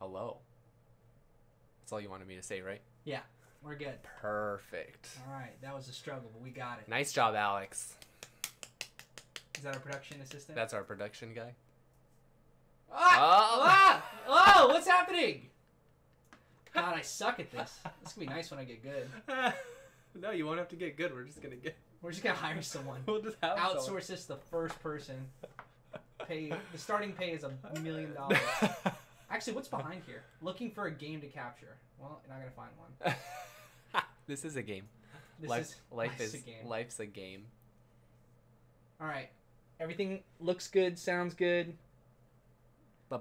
Hello. That's all you wanted me to say, right? Yeah, we're good. Perfect. All right, that was a struggle, but we got it. Nice job, Alex. Is that our production assistant? That's our production guy. Oh, what's happening? God, I suck at this. This can be nice when I get good. No, you won't have to get good. We're just gonna hire someone. We'll just have Outsource someone. this to the first person. The starting pay is $1 million. Actually, what's behind here? Looking for a game to capture. Well, you're not gonna find one. This is a game. Life's Life's a game. All right, everything looks good, sounds good. Are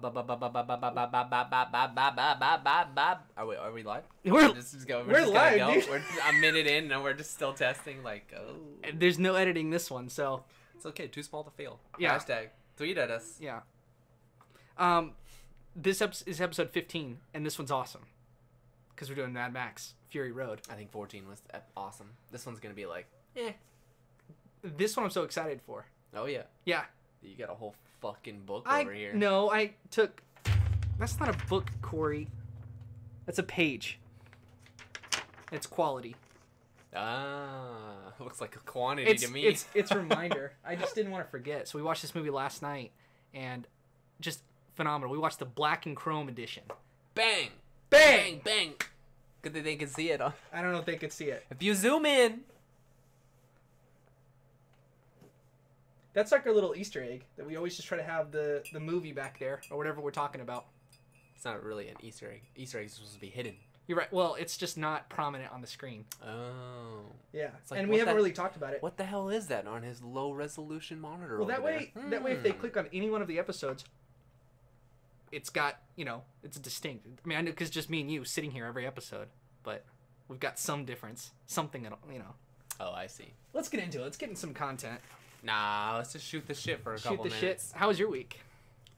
we live? We're live, dude. We're a minute in and we're just still testing. Like, oh, There's no editing this one, so it's okay. Too small to fail. Yeah. Hashtag tweet at us. yeah. This is episode 15, and this one's awesome because we're doing Mad Max Fury Road. I think 14 was awesome. This one's gonna be like, This one I'm so excited for. oh yeah, Yeah. you got a whole fucking book I over here. No, I took. That's not a book, Corey. That's a page. It's quality. Looks like a quantity to me. It's a reminder. I just didn't want to forget. So we watched this movie last night, and just phenomenal. We watched the black and chrome edition. Bang, Bang! bang, bang. Good that they can see it. I don't know if they could see it. If you zoom in. That's like our little Easter egg that we always just try to have the movie back there or whatever we're talking about. It's not really an Easter egg. Easter egg is supposed to be hidden. You're right. Well, it's just not prominent on the screen. Oh. Yeah, like, and we what haven't the- really talked about it. What the hell is that on his low resolution monitor? Well, that over way, there? that way, if they click on any one of the episodes, it's got, it's distinct. I mean, I know because just me and you sitting here every episode, but we've got some difference, something that. Oh, I see. Let's get into it. Let's get in some content. Nah, let's just shoot the shit for a couple minutes. Shoot the shit. How was your week?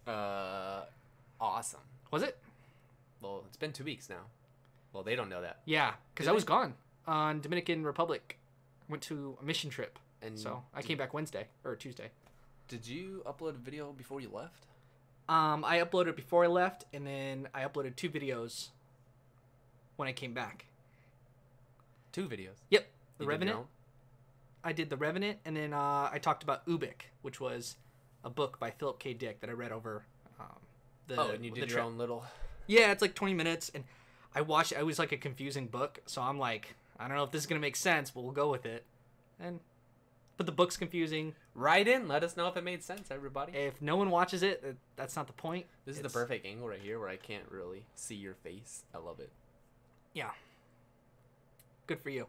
Awesome. Was it? Well, it's been 2 weeks now. Well, they don't know that. Yeah, because Did I was they? gone on Dominican Republic. Went to a mission trip, And so I came back Wednesday or Tuesday. Did you upload a video before you left? I uploaded before I left, and then I uploaded 2 videos when I came back. 2 videos. Yep, The You did your Revenant. own? I did The Revenant, and then I talked about Ubik, which was a book by Philip K. Dick that I read over And you did your own little... Yeah, it's like 20 minutes, and I watched it. It was like a confusing book, so I'm like, I don't know if this is going to make sense, but we'll go with it. But the book's confusing. Write in. Let us know if it made sense, everybody. If no one watches it, that's not the point. This is the perfect angle right here where I can't really see your face. I love it. Yeah. Good for you.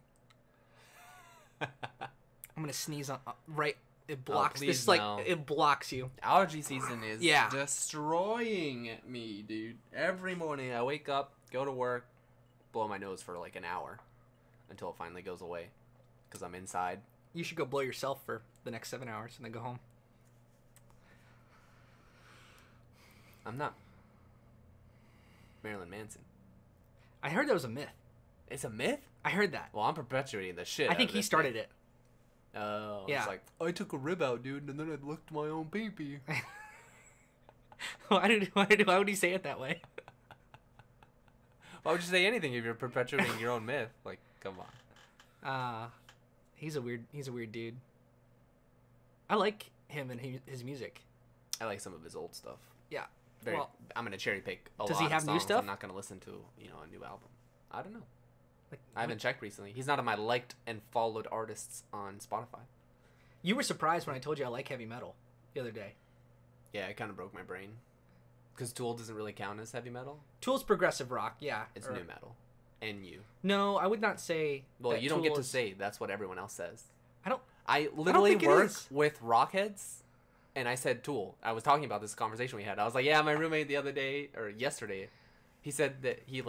I'm gonna sneeze on right. It blocks please this. no. It blocks you. Allergy season is Yeah. destroying me, dude. Every morning I wake up, go to work, blow my nose for like an hour until it finally goes away because I'm inside. You should go blow yourself for the next 7 hours and then go home. I'm not Marilyn Manson. I heard that was a myth. It's a myth? I heard that. Well, I'm perpetuating the shit. I think out of he this started thing. it. Oh, Yeah. It's like, I took a rib out, dude, and then I licked my own pee-pee. Why would he say it that way? Why would you say anything if you're perpetuating your own myth? Like, come on. He's a weird dude. I like him and his music. I like some of his old stuff. Yeah. Very, Well, I'm gonna cherry pick a does lot he of have new songs. stuff? I'm not gonna listen to a new album. I don't know. Like, I haven't checked recently. He's not on my liked and followed artists on Spotify. You were surprised when I told you I like heavy metal the other day. Yeah, it kind of broke my brain. Because Tool doesn't really count as heavy metal. Tool's progressive rock, yeah. It's new metal. NU. No, I would not say. Well, that you don't get Tool to is- say. That's what everyone else says. I I literally think it work is. with rockheads, and I said Tool. I was talking about this conversation we had. I was like, yeah, my roommate the other day, or yesterday, he said that he,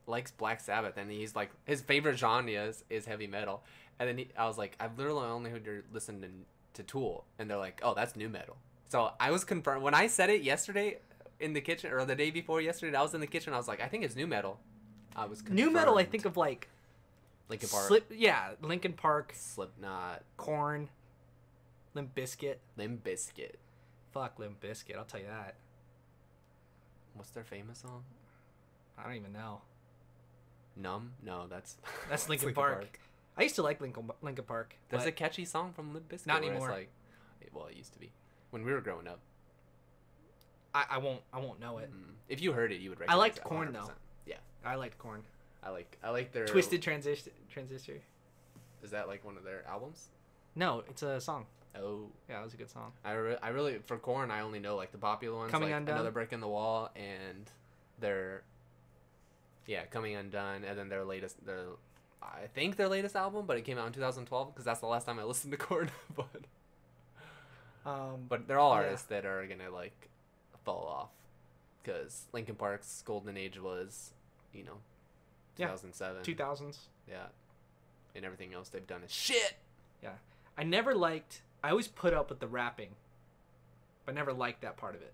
likes Black Sabbath, and he's like, his favorite genre is heavy metal. And then I was like, I've literally only heard you listen to Tool. And they're like, oh, that's new metal. So I was confirmed. When I said it yesterday in the kitchen, or the day before yesterday, I was in the kitchen, I was like, I think it's new metal. I was confirmed. New metal, I think of like. Linkin Park. Linkin Park. Slipknot. Korn. Limp Bizkit. Limp Bizkit. Fuck Limp Bizkit, I'll tell you that. What's their famous song? I don't even know. Numb? No, that's Linkin Park. I used to like Linkin Park. There's a catchy song from Limp Bizkit. Not where anymore. It's like, well, it used to be when we were growing up. I won't know it. If you heard it, you would recognize I liked it, Korn 100%. though. Yeah, I liked Korn. I like their Twisted Transistor. Is that like one of their albums? No, it's a song. Oh, Yeah, it was a good song. I really for Korn I only know like the popular ones, Coming like Undone? Another Brick in the Wall and their Coming Undone, and then I think their latest album, but it came out in 2012 because that's the last time I listened to Korn. But they're all artists that are gonna like fall off because Linkin Park's golden age was 2007. 2000s. Yeah, and everything else they've done is shit. Yeah. I always put up with the rapping, but never liked that part of it.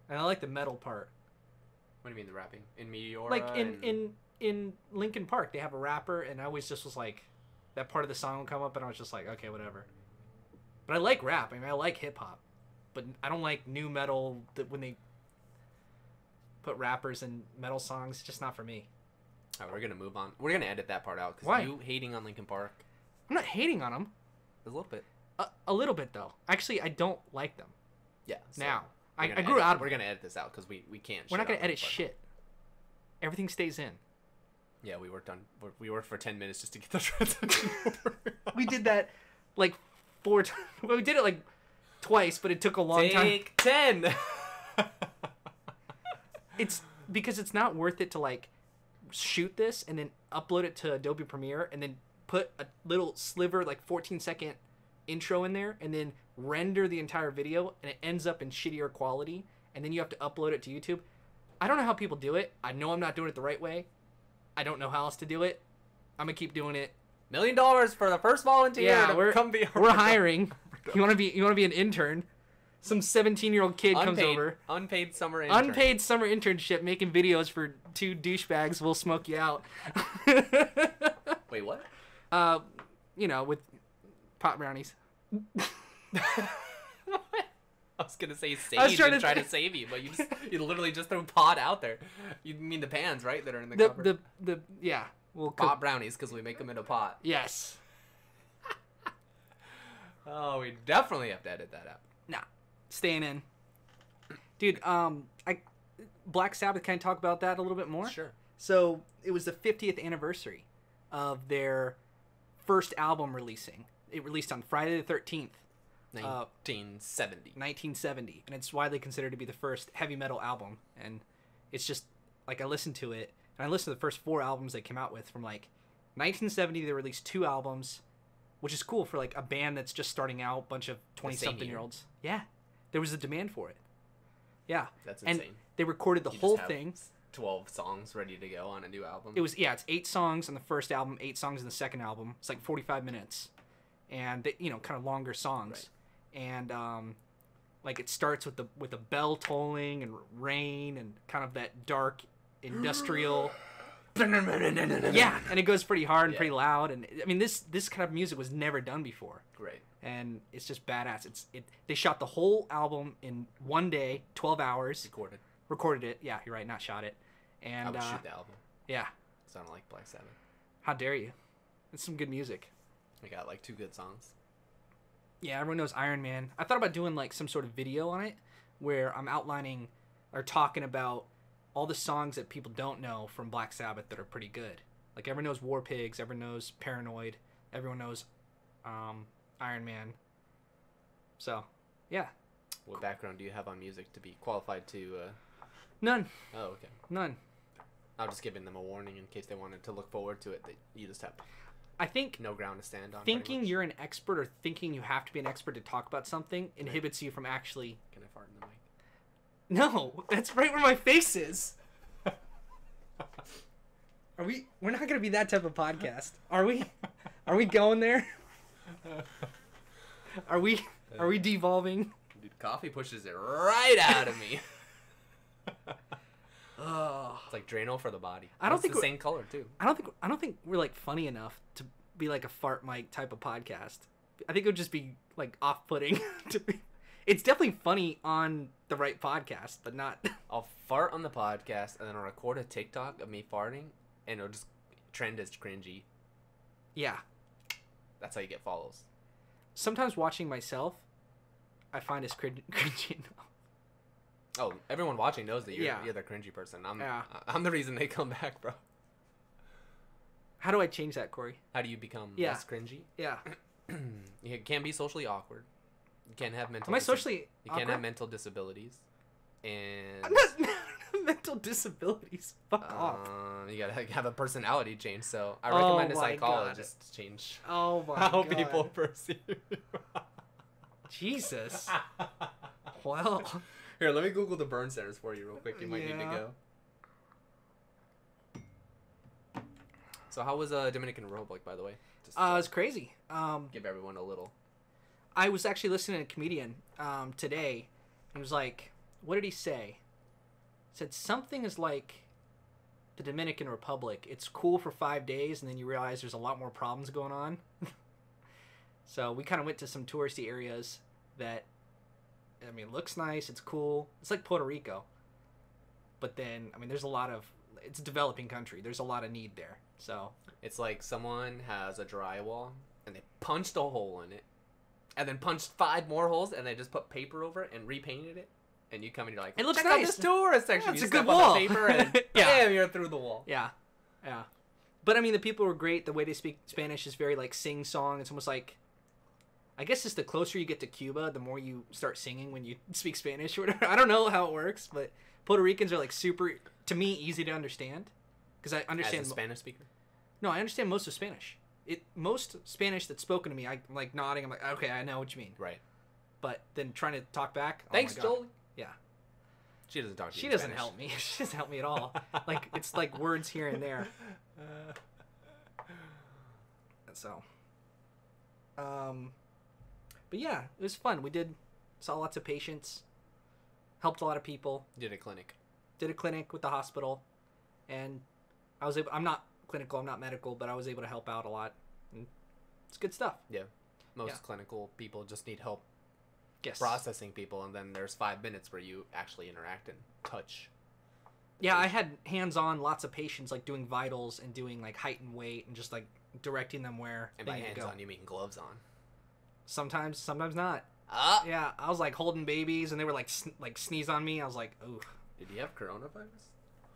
And I like the metal part. What do you mean the rapping? In Meteora? Like in Linkin Park, they have a rapper, and I always just was like, that part of the song would come up, and I was just like, okay, whatever. But I like rap. I mean, I like hip hop, but I don't like new metal. That when they put rappers in metal songs, just not for me. All right, we're gonna move on. We're gonna edit that part out because Why? you hating on Linkin Park. I'm not hating on them. A little bit. A little bit though. Actually, I don't like them Yeah. So now. we're I gonna grew edit- out of We're it. gonna edit this out because we can't. We're not shit gonna on edit Linkin Park. shit. Everything stays in. Yeah, we worked for 10 minutes just to get the transition over. We did that like 4 times. Well, we did it like twice, but it took a long time. Take 10. It's because it's not worth it to like shoot this and then upload it to Adobe Premiere and then put a little sliver, like 14-second intro in there and then render the entire video, and it ends up in shittier quality, and then you have to upload it to YouTube. I don't know how people do it. I know I'm not doing it the right way. I don't know how else to do it. I'm gonna keep doing it. $1 million for the first volunteer. Yeah, to come be we're hiring. You want to be an intern? Some 17-year-old kid comes over. Unpaid summer intern. Unpaid summer internship, making videos for 2 douchebags. We'll smoke you out. Wait, what? With pot brownies. I was gonna say sage I was trying and to try to save you, but you literally just threw pot out there. You mean the pans, right? That are in the cupboard. Yeah. We'll Pot brownies because we make them in a pot. Yes. Oh, we definitely have to edit that out. Nah, staying in. Dude, Black Sabbath, can I talk about that a little bit more? Sure. So, it was the 50th anniversary of their first album releasing. It released on Friday the 13th. 1970. 1970. And it's widely considered to be the first heavy metal album. And it's just, like, I listened to it, and I listened to the first 4 albums they came out with from, like, 1970. They released 2 albums, which is cool for, like, a band that's just starting out, bunch of 20-something-year-olds. Yeah. There was a demand for it. Yeah. That's insane. And they recorded the You whole just have thing. 12 songs ready to go on a new album. It's 8 songs on the first album, 8 songs in the second album. It's like 45 minutes. And, kind of longer songs. Right. And, like, it starts with the bell tolling and rain and kind of that dark industrial... Yeah, and it goes pretty hard and pretty loud. And, I mean, this kind of music was never done before. Great. And it's just badass. They shot the whole album in 1 day, 12 hours. Recorded it. Yeah, you're right, not shot it. And I would shoot the album. Yeah. So I don't like Black Sabbath. How dare you? It's some good music. I got like 2 good songs. Yeah, everyone knows Iron Man. I thought about doing like some sort of video on it where I'm outlining or talking about all the songs that people don't know from Black Sabbath that are pretty good. Like everyone knows War Pigs, everyone knows Paranoid, everyone knows Iron Man. So, yeah. What background do you have on music to be qualified to... None. Oh, okay. None. I'm just giving them a warning in case they wanted to look forward to it. That you just have I think no ground to stand on. Thinking you're an expert or thinking you have to be an expert to talk about something inhibits you from actually... Can I fart in the mic? No, that's right where my face is. We're not going to be that type of podcast. Are we? Are we going there? Are we devolving? Dude, coffee pushes it right out of me. Oh. It's like Drano for the body. I don't It's think the same color too. I don't think we're like funny enough to be like a fart mic type of podcast. I think it would just be like off-putting to be. It's definitely funny on the right podcast, but not. I'll fart on the podcast and then I'll record a TikTok of me farting and it'll just trend as cringy. Yeah. That's how you get follows. Sometimes watching myself, I find it's cringy enough. Oh, everyone watching knows that you're the cringy person. I'm the reason they come back, bro. How do I change that, Corey? How do you become less cringy? Yeah. You can't be socially awkward. You can't have mental. Am I socially You awkward? can't have mental disabilities. And I'm not mental disabilities. Fuck off. You gotta have a personality change. So I recommend a psychologist to change how people perceive you. Jesus. Well. Here, let me Google the burn centers for you real quick. You might need to go. So how was Dominican Republic, by the way? Just, it was crazy. Give everyone a little. I was actually listening to a comedian today, and was like, what did he say? He said something is like the Dominican Republic. It's cool for 5 days, and then you realize there's a lot more problems going on. So we kind of went to some touristy areas that, I mean, looks nice. It's cool. It's like Puerto Rico. But then, I mean, there's a lot of, it's a developing country. There's a lot of need there. So it's like someone has a drywall and they punched a hole in it and then punched 5 more holes and they just put paper over it and repainted it. And you come and you're like, it looks check nice. out this tourist section. Yeah, you it's a step good on wall. the paper and bam, you're through the wall. Yeah. Yeah. But I mean, the people were great. The way they speak Spanish is very like sing-song. It's almost like, I guess it's the closer you get to Cuba, the more you start singing when you speak Spanish or whatever. I don't know how it works, but Puerto Ricans are like super, to me, easy to understand. Because I understand. As a Spanish speaker? No, I understand most of Spanish. Most Spanish that's spoken to me, I'm like nodding. I'm like, okay, I know what you mean. Right. But then trying to talk back. Thanks, oh my God. Jolie. Yeah. She doesn't talk to you. She doesn't help me. She doesn't help me at all. Like, it's like words here and there. So. But yeah, it was fun. We saw lots of patients, helped a lot of people. Did a clinic. Did a clinic with the hospital, and I'm not clinical, I'm not medical, but I was able to help out a lot. And it's good stuff. Yeah. Most clinical people just need help Yes. processing people, and then there's 5 minutes where you actually interact and touch. Yeah, I had hands-on lots of patients, like doing vitals and doing like height and weight and just like directing them where And they by need to go. hands-on, you mean gloves on. Sometimes not. Ah! Yeah, I was like holding babies and they were like sneeze on me. I was like, ooh. Did you have coronavirus?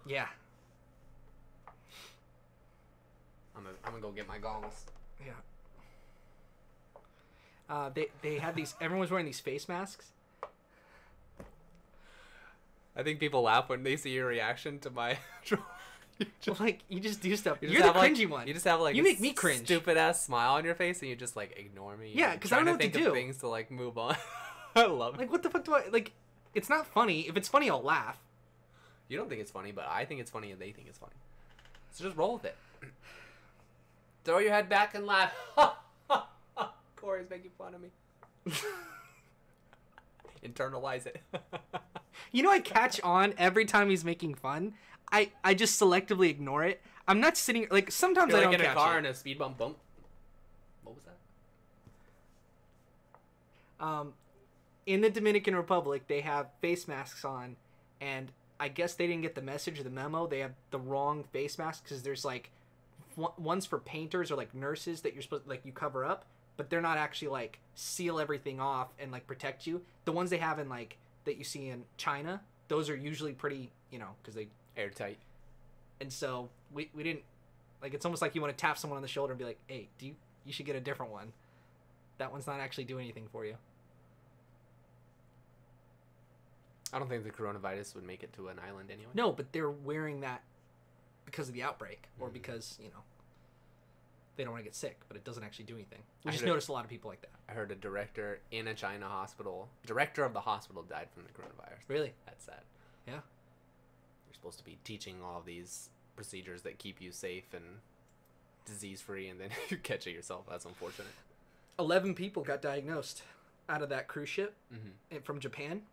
Yeah. I'm gonna go get my goggles. Yeah. They had these. Everyone was wearing these face masks. I think people laugh when they see your reaction to my. Like you just do stuff. You You're just the have, cringy one. You just have like you make me cringe. Stupid ass smile on your face, and you just like ignore me. Yeah, because I don't know what to do. Of things to like move on. I love it. Like what the fuck do I like? It's not funny. If it's funny, I'll laugh. You don't think it's funny, but I think it's funny, and they think it's funny. So just roll with it. Throw your head back and laugh. Corey's making fun of me. Internalize it. You know, I catch on every time he's making fun. I just selectively ignore it. I'm not sitting like sometimes You're I like don't in a catch car it. and a speed bump. What was that? In the Dominican Republic, they have face masks on, and I guess they didn't get the message or the memo. They have the wrong face masks because there's like ones for painters or like nurses that you're supposed like you cover up, but they're not actually like seal everything off and like protect you. The ones they have in like that you see in China, those are usually pretty, because they Airtight. And so we didn't like. It's almost like you want to tap someone on the shoulder and be like, "Hey, you should get a different one. That one's not actually doing anything for you." I don't think the coronavirus would make it to an island anyway. No, but they're wearing that because of the outbreak or because they don't want to get sick, but it doesn't actually do anything. We just noticed a lot of people like that. I heard a director in a China hospital, director of the hospital, died from the coronavirus. Really? That's sad. Yeah. You're supposed to be teaching all these procedures that keep you safe and disease-free, and then you catch it yourself. That's unfortunate. 11 people got diagnosed out of that cruise ship Mm-hmm. from Japan.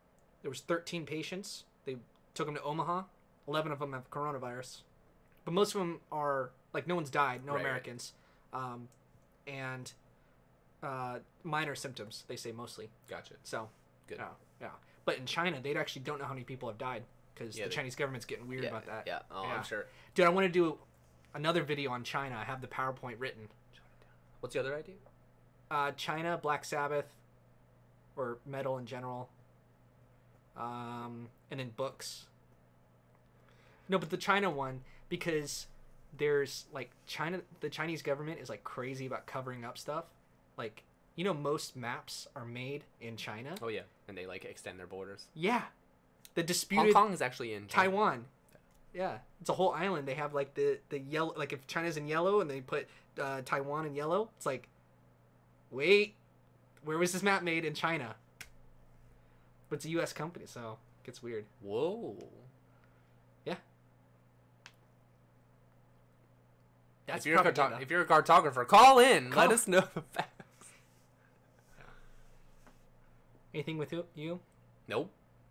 There was 13 patients. They took them to Omaha. 11 of them have coronavirus. But most of them are, like, no one's died, no Right, Americans. And minor symptoms, they say mostly. Gotcha. So Good. Yeah. But in China, they actually don't know how many people have died because the Chinese government's getting weird about that. Yeah. Oh, I'm sure. Dude, I want to do another video on China. I have the PowerPoint written. What's the other idea? China, Black Sabbath, or metal in general. And then books. No, but the China one, because there's like the Chinese government is like crazy about covering up stuff. Like, you know, most maps are made in China. Oh yeah, and they like extend their borders. Yeah, the disputed Hong Kong is actually in China. Taiwan. Yeah, it's a whole island. They have like the yellow, like if China's in yellow and they put Taiwan in yellow, it's like, wait, where was this map made? In China? But it's a U.S. company, so it gets weird. Whoa. Yeah. That's if you're a cartographer, call in. Let us know the facts. Anything with you? Nope.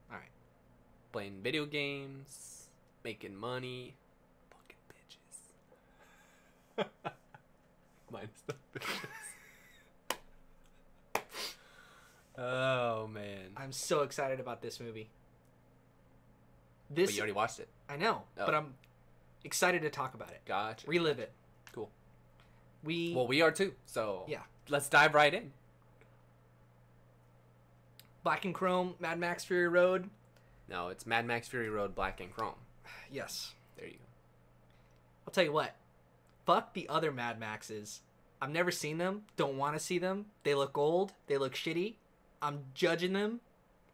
All right. Playing video games, making money, fucking bitches. Minus the bitches. Oh man. I'm so excited about this movie. But you already watched it. I know, but I'm excited to talk about it. Gotcha. Relive it. Cool. We are too. So yeah. Let's dive right in. Black and Chrome, Mad Max Fury Road. No, it's Mad Max Fury Road, Black and Chrome. Yes. There you go. I'll tell you what. Fuck the other Mad Maxes. I've never seen them. Don't want to see them. They look old. They look shitty. I'm judging them.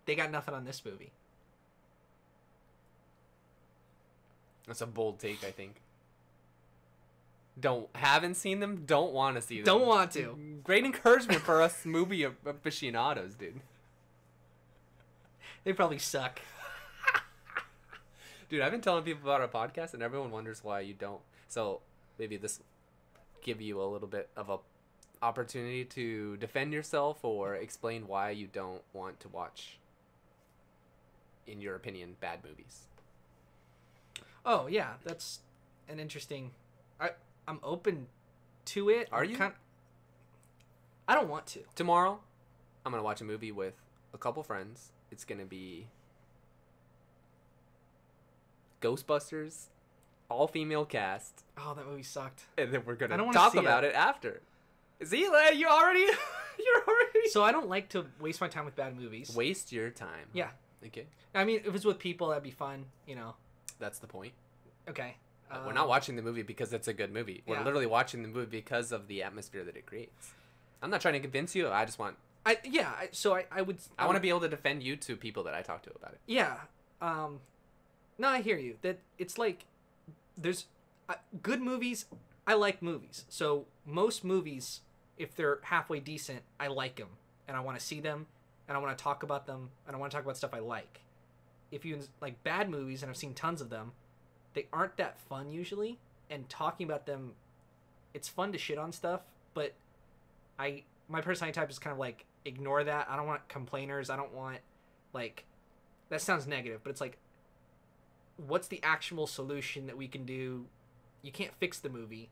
They got nothing on this movie. That's a bold take, I think. Haven't seen them, don't want to see them. Don't want to. Great encouragement for us movie aficionados, dude. They probably suck. Dude, I've been telling people about our podcast, and everyone wonders why you don't. So maybe this give you a little bit of a opportunity to defend yourself or explain why you don't want to watch, in your opinion, bad movies. Oh yeah, that's an interesting. I'm open to it. Are you? I don't want to. Tomorrow, I'm gonna watch a movie with a couple friends. It's gonna be Ghostbusters, all-female cast. Oh, that movie sucked. And then we're gonna talk about it after. See, you already, you're already. So I don't like to waste my time with bad movies. Waste your time. Yeah. Okay. I mean, if it's with people, that'd be fun. You know. That's the point. Okay. We're not watching the movie because it's a good movie. We're literally watching the movie because of the atmosphere that it creates. I'm not trying to convince you. I just want. I want to be able to defend you to people that I talk to about it. Yeah. No, I hear you. That it's like there's good movies. I like movies. So most movies, if they're halfway decent, I like them and I want to see them and I want to talk about them and I want to talk about stuff I like. If you like bad movies, and I've seen tons of them, they aren't that fun usually. And talking about them, it's fun to shit on stuff, but my personality type is kind of like ignore that. I don't want complainers. I don't want like that sounds negative, but it's like what's the actual solution that we can do? You can't fix the movie.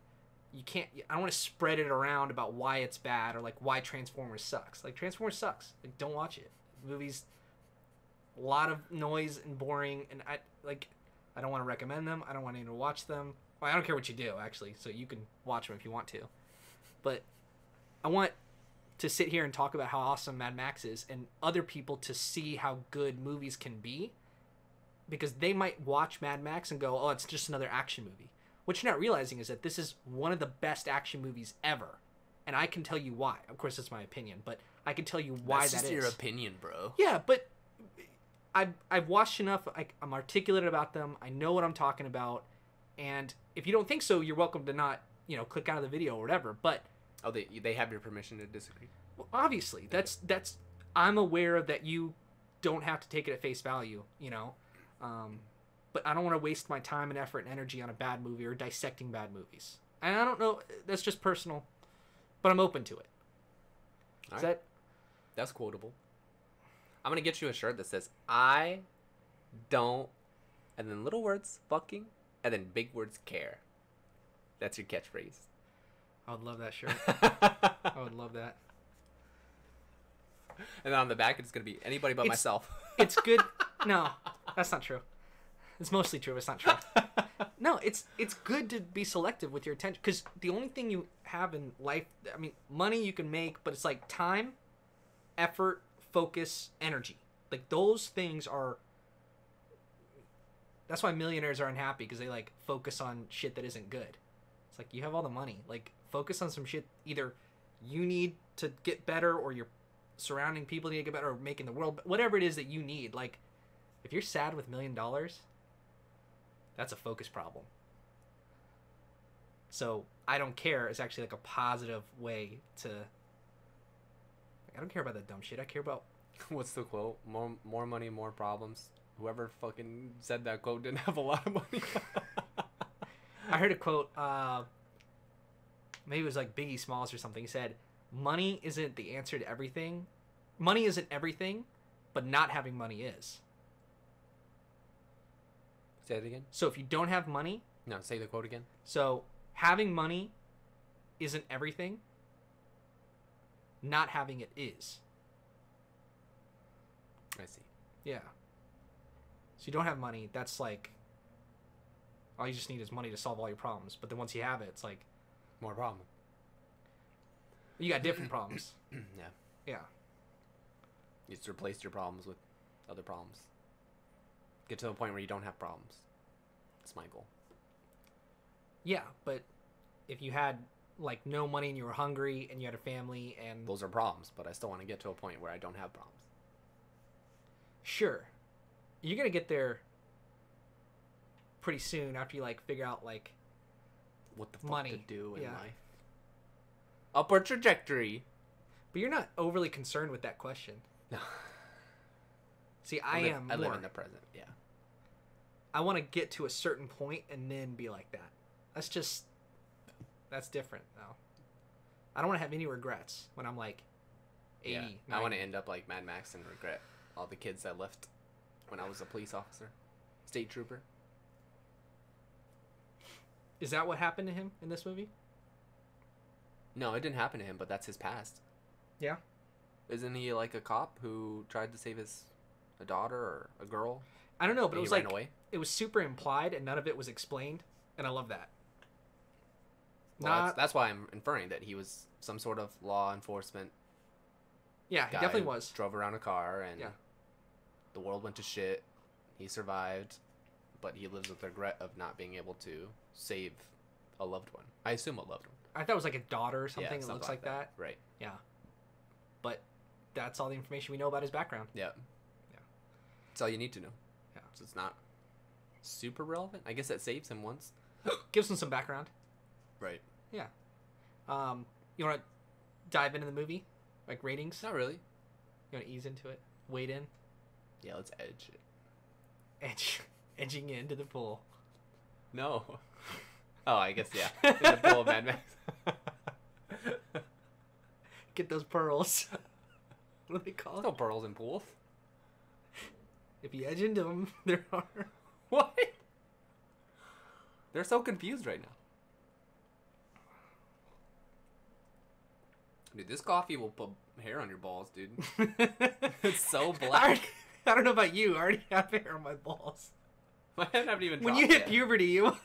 I don't want to spread it around about why it's bad or like why Transformers sucks. Like Transformers sucks. Like don't watch it. The movie's a lot of noise and boring, and I don't want to recommend them. I don't want anyone to watch them. Well, I don't care what you do actually, so you can watch them if you want to. But I want to sit here and talk about how awesome Mad Max is and other people to see how good movies can be, because they might watch Mad Max and go, oh, it's just another action movie. What you're not realizing is that this is one of the best action movies ever. And I can tell you why. Of course, it's my opinion, but I can tell you why That's just your opinion, bro. Yeah, but I've watched enough. I'm articulate about them. I know what I'm talking about. And if you don't think so, you're welcome to not, click out of the video or whatever. But oh, they have your permission to disagree? Well, obviously, that's I'm aware of that. You don't have to take it at face value, but I don't want to waste my time and effort and energy on a bad movie or dissecting bad movies. And I don't know, that's just personal, but I'm open to it. That's quotable. I'm gonna get you a shirt that says I don't, and then little words fucking, and then big words care. That's your catchphrase. I would love that shirt. I would love that. And then on the back, it's gonna be anybody but myself. It's good. No, that's not true. It's mostly true. It's not true. No, it's good to be selective with your attention, because the only thing you have in life, I mean, money you can make, but it's like time, effort, focus, energy. Like those things are. That's why millionaires are unhappy, because they like focus on shit that isn't good. It's like, you have all the money. Like, focus on some shit either you need to get better, or your surrounding people need to get better, or making the world, whatever it is that you need. Like, if you're sad with $1 million, that's a focus problem. So I don't care. It's actually like a positive way to. Like, I don't care about that dumb shit. I care about. What's the quote? More money, more problems. Whoever fucking said that quote didn't have a lot of money. I heard a quote. Maybe it was like Biggie Smalls or something. He said, "Money isn't the answer to everything. Money isn't everything, but not having money is." Say it again. So if you don't have money. No, say the quote again. So having money isn't everything. Not having it is. I see. Yeah. So you don't have money. That's like, all you just need is money to solve all your problems. But then once you have it, it's like, more problem. You got different problems. Yeah. Yeah. You just replace your problems with other problems. Get to the point where you don't have problems. That's my goal. Yeah, but if you had like no money and you were hungry and you had a family and those are problems, but I still want to get to a point where I don't have problems. Sure. You're gonna get there pretty soon after you like figure out like what the fuck money to do in yeah. life. Upward trajectory. But you're not overly concerned with that question. No. See, I live in the present, yeah. I want to get to a certain point and then be like that. That's different, though. I don't want to have any regrets when I'm like 80. Yeah, 90. I want to end up like Mad Max and regret all the kids I left when I was a police officer. State trooper. Is that what happened to him in this movie? No, it didn't happen to him, but that's his past. Yeah. Isn't he like a cop who tried to save a daughter or a girl? I don't know, but it was like away? It was super implied and none of it was explained, and I love that. Well, that's why I'm inferring that he was some sort of law enforcement. Yeah, he definitely was. Drove around a car and yeah. The world went to shit. He survived, but he lives with the regret of not being able to save a loved one. I assume a loved one. I thought it was like a daughter or something. Yeah, It looks like that. Right. Yeah. But that's all the information we know about his background. Yeah. Yeah. That's all you need to know. Yeah. So it's not super relevant. I guess that saves him once. Gives him some background. Right. Yeah. You want to dive into the movie? Like ratings? Not really. You want to ease into it? Wade in? Yeah, let's edge it. Edging into the pool. No. Oh, I guess, yeah. In the pool of Mad Max. Get those pearls. What do they call There's it? no pearls in pools. If you edge into them, there are. What? They're so confused right now. Dude, this coffee will put hair on your balls, dude. It's so black. I don't know about you. I already have hair on my balls. My hand haven't even When dropped you hit yet. puberty, you...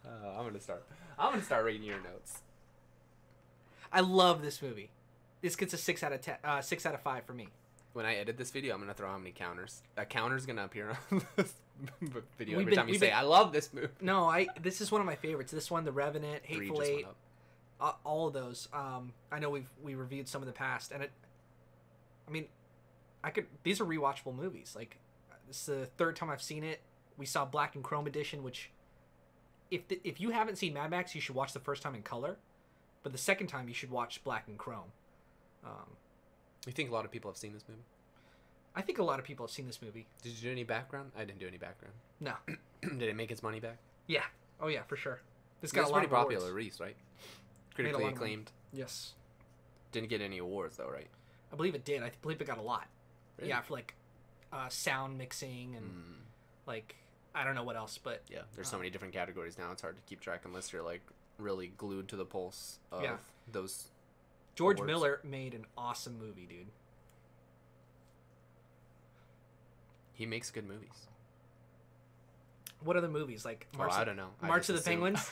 I'm gonna start reading your notes. I love this movie. This gets a 6 out of 10, 6 out of 5 for me. When I edit this video, I'm gonna throw how many counters. A counter's gonna appear on this video We've every time you say, "I love this movie." No, this is one of my favorites. This one, The Revenant, Hateful Eight, all of those. I know we reviewed some in the past, and these are rewatchable movies. Like, this is the third time I've seen it. We saw Black and Chrome edition, which if you haven't seen Mad Max, you should watch the first time in color, but the second time you should watch Black and Chrome. You think a lot of people have seen this movie? I think a lot of people have seen this movie. Did you do any background? I didn't do any background. No. Did it make its money back? Yeah. Oh yeah, for sure. This It's got a lot pretty of awards. popular, Reese, right? Made a Critically lot of money. acclaimed. Yes. Didn't get any awards though, right? I believe it did. I believe it got a lot. Really? Yeah, for like sound mixing and like I don't know what else, but yeah, there's so many different categories now. It's hard to keep track unless you're like really glued to the pulse of those George awards. Miller made an awesome movie, dude. He makes good movies. What other movies? Like I don't know. March of the Penguins?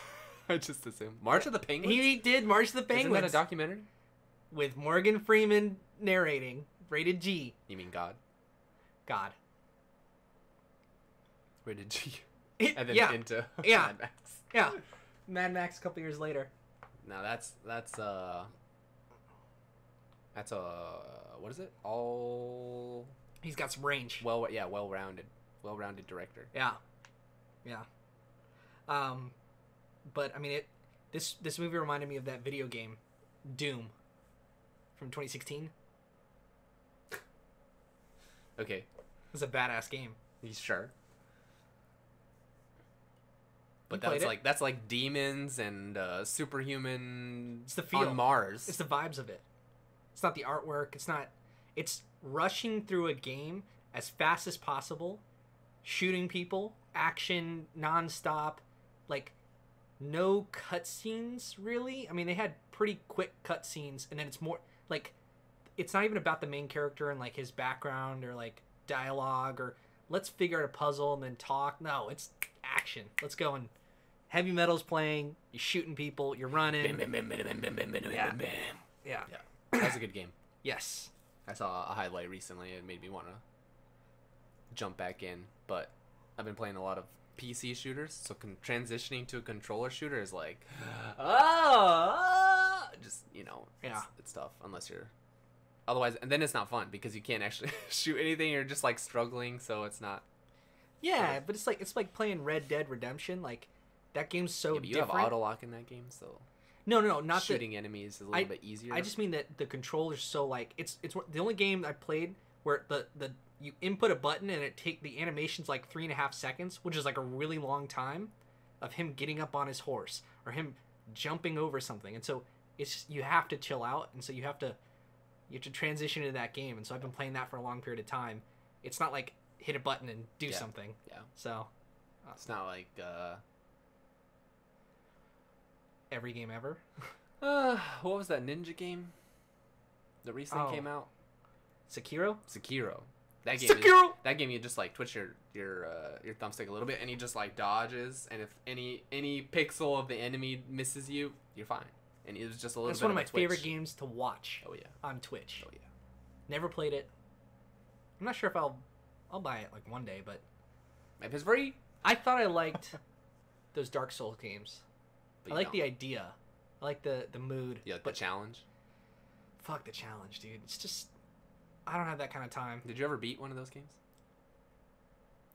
I just assume. March of the Penguins? He did March of the Penguins. Isn't that a documentary? With Morgan Freeman narrating. Rated G. You mean God? God. Rated G. It, And then yeah. into Yeah. Mad Max. Yeah. Mad Max a couple years later. Now that's what is it? All He's got some range. well-rounded director. Yeah. Yeah. But I mean this movie reminded me of that video game, Doom, from 2016. Okay, It was a badass game. you sure? But You played that's like demons and superhuman It's the feel. on Mars. It's the vibes of it. It's not the artwork. It's rushing through a game as fast as possible, shooting people, action nonstop, like no cutscenes really. I mean, they had pretty quick cutscenes, and then it's more like it's not even about the main character and like his background or like dialogue or let's figure out a puzzle and then talk. No, it's action. Let's go, and heavy metal's playing. You're shooting people. You're running. Yeah. Yeah. That was a good game. Yes. I saw a highlight recently. It made me want to jump back in, but I've been playing a lot of PC shooters, so transitioning to a controller shooter is like, just it's tough unless you're. Otherwise, and then it's not fun because you can't actually shoot anything. You're just like struggling, so it's not. Yeah, but it's like playing Red Dead Redemption. Like that game's so Yeah, but you different. have auto lock in that game, so No, not shooting enemies is a little bit easier. I just mean that the controller's so like it's the only game I played where the you input a button and the animation's like 3.5 seconds, which is like a really long time of him getting up on his horse or him jumping over something, and so it's just, you have to chill out, and so you have to transition into that game, and so I've been playing that for a long period of time. It's not like hit a button and do something. Yeah. So It's not like every game ever. what was that ninja game that recently came out? Sekiro. That game. Sekiro! That game you just like twitch your thumbstick a little bit and he just like dodges, and if any pixel of the enemy misses you, you're fine. And it was just a little That's bit one of my a twitch. favorite games to watch. Oh yeah. On Twitch. Oh yeah. Never played it. I'm not sure if I'll buy it like one day, but If it's free, I thought I liked those Dark Souls games. but I like the idea. I like the mood. yeah, the but challenge. fuck the challenge, dude. It's just I don't have that kind of time. Did you ever beat one of those games?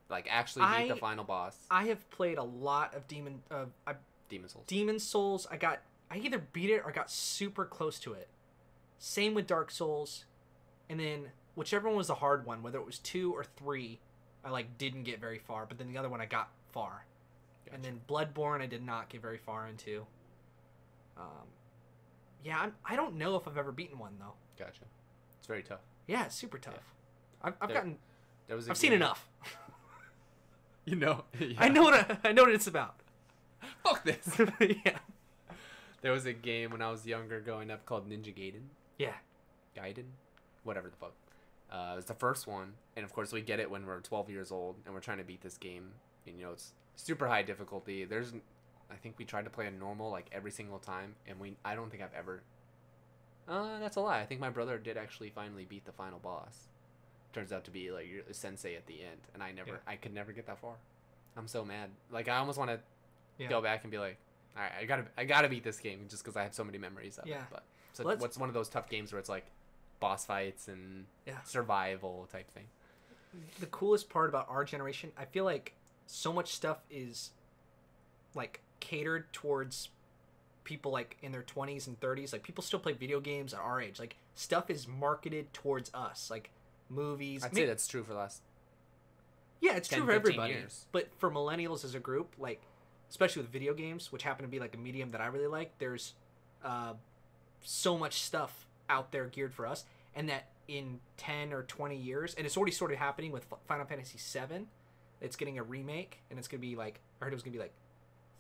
Like actually beat the final boss? I have played a lot of Demon Souls. Demon Souls. I either beat it or got super close to it. Same with Dark Souls, and then whichever one was the hard one, whether it was 2 or 3, I like didn't get very far. But then the other one I got far, Gotcha. and then Bloodborne I did not get very far into. Yeah, I don't know if I've ever beaten one though. Gotcha. It's very tough. Yeah, it's super tough. Yeah. I've seen enough. You know. Yeah. I know what it's about. Fuck this. Yeah. There was a game when I was younger growing up called Ninja Gaiden. Yeah. Guiden? Whatever the fuck. It was the first one. And of course we get it when we're 12 years old and we're trying to beat this game. And it's super high difficulty. I think we tried to play a normal like every single time. And I don't think I've ever... that's a lie. I think my brother did actually finally beat the final boss. Turns out to be like a sensei at the end. And I could never get that far. I'm so mad. Like I almost want to go back and be like, all right, I gotta beat this game just because I have so many memories of it. But so what's one of those tough games where it's like boss fights and survival type thing. The coolest part about our generation, I feel like so much stuff is like catered towards people like in their 20s and 30s. Like people still play video games at our age. Like stuff is marketed towards us, like movies. I'd say that's true for the last it's 10, true for 15 everybody. years. But for millennials as a group, like especially with video games, which happen to be like a medium that I really like, there's so much stuff out there geared for us, and that in 10 or 20 years, and it's already sort of happening with Final Fantasy VII, it's getting a remake, and it's going to be like, I heard it was going to be like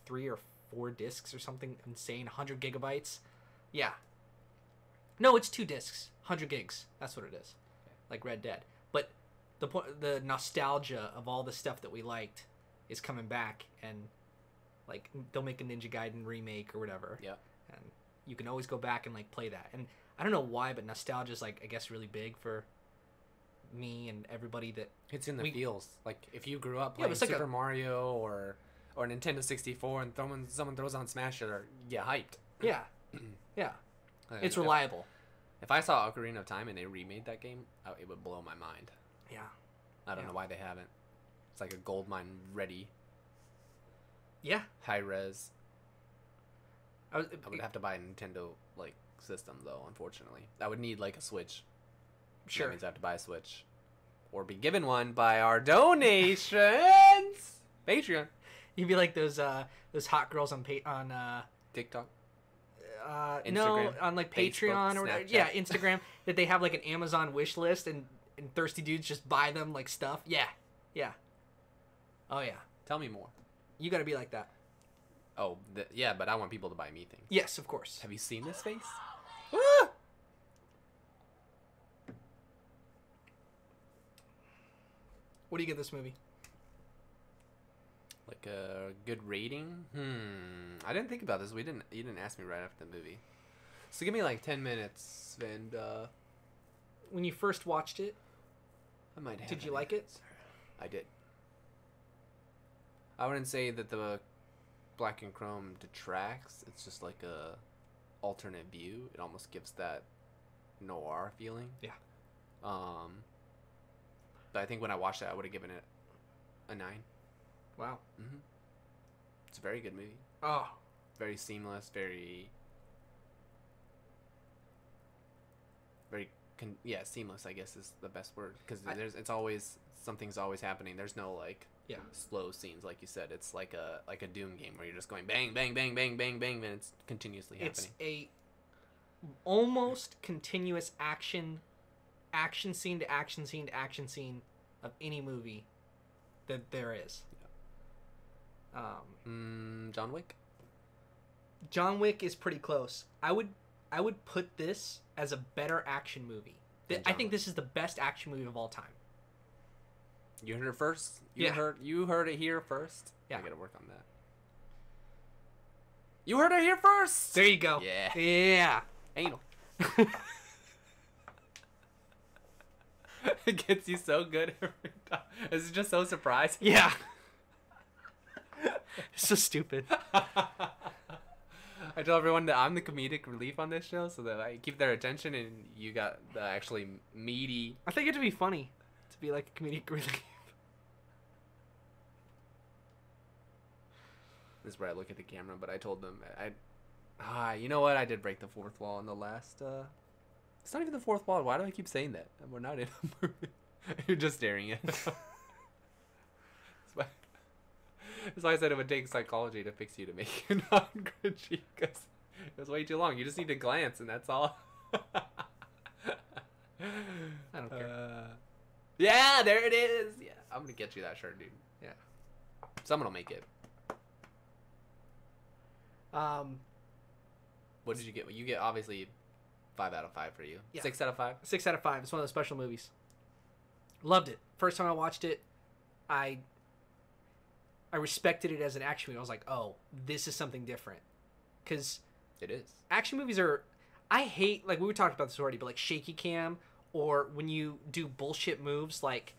3 or 4 discs or something insane, 100 gigabytes. Yeah. No, it's 2 discs, 100 gigs. That's what it is, like Red Dead. But the nostalgia of all the stuff that we liked is coming back, and like they'll make a Ninja Gaiden remake or whatever. Yeah. And you can always go back and like play that. And I don't know why, but nostalgia is like I guess really big for me and everybody that it's in the feels. Like if you grew up playing it's like Super Mario or Nintendo 64 and someone throws on Smash, you get hyped. Yeah. Yeah. It's reliable. If I saw Ocarina of Time and they remade that game, it would blow my mind. Yeah. I don't know why they haven't. It's like a gold mine ready. Yeah. High res. I would have to buy a Nintendo like system though, unfortunately. I would need like a Switch. Sure. That means I have to buy a Switch. Or be given one by our donations. Patreon. You'd be like those hot girls on TikTok. No, on like Patreon Facebook, or whatever. Snapchat. Yeah, Instagram. That they have like an Amazon wish list and thirsty dudes just buy them like stuff. Yeah. Yeah. Oh yeah. Tell me more. You got to be like that. Oh, yeah, but I want people to buy me things. Yes, of course. Have you seen this face? What do you give this movie? Like a good rating? I didn't think about this. You didn't ask me right after the movie. So give me like 10 minutes and When you first watched it, I might have. did you like it? I did. I wouldn't say that the black and chrome detracts. It's just like a alternate view. It almost gives that noir feeling. Yeah. But I think when I watched it, I would have given it a 9. Wow. It's a very good movie. Oh. Very seamless. Very seamless. I guess is the best word because something's always happening. There's no like slow scenes like you said. It's like a Doom game where you're just going bang bang bang bang bang bang and it's continuously happening. It's a almost continuous action scene to action scene to action scene of any movie that there is. John Wick. John Wick is pretty close. I would put this as a better action movie. I think this is the best action movie of all time. You heard it first. You heard it here first. Yeah. I gotta work on that. You heard it here first. There you go. Yeah. Yeah. Anal. It gets you so good every time. It's just so surprising. Yeah. So stupid. I tell everyone that I'm the comedic relief on this show, so that I keep their attention, and you got the actually meaty. I think it to be funny, to be like a comedic relief. This is where I look at the camera, but I told them you know what? I did break the fourth wall in the last. It's not even the fourth wall. Why do I keep saying that? We're not in a movie. You're just staring at it. That's why I said it would take psychology to fix you to make you not cringy, because it was way too long. You just need to glance, and that's all. I don't care. Yeah, there it is. Yeah, I'm gonna get you that shirt, dude. Yeah. Someone will make it. What did you get? You get obviously 5 out of 5 for you. Yeah. 6 out of 5. 6 out of 5. It's one of those special movies. Loved it. First time I watched it, I respected it as an action movie. I was like, oh, this is something different. Because it is. Action movies are... I hate... Like, we were talking about this already, but like shaky cam, or when you do bullshit moves, like,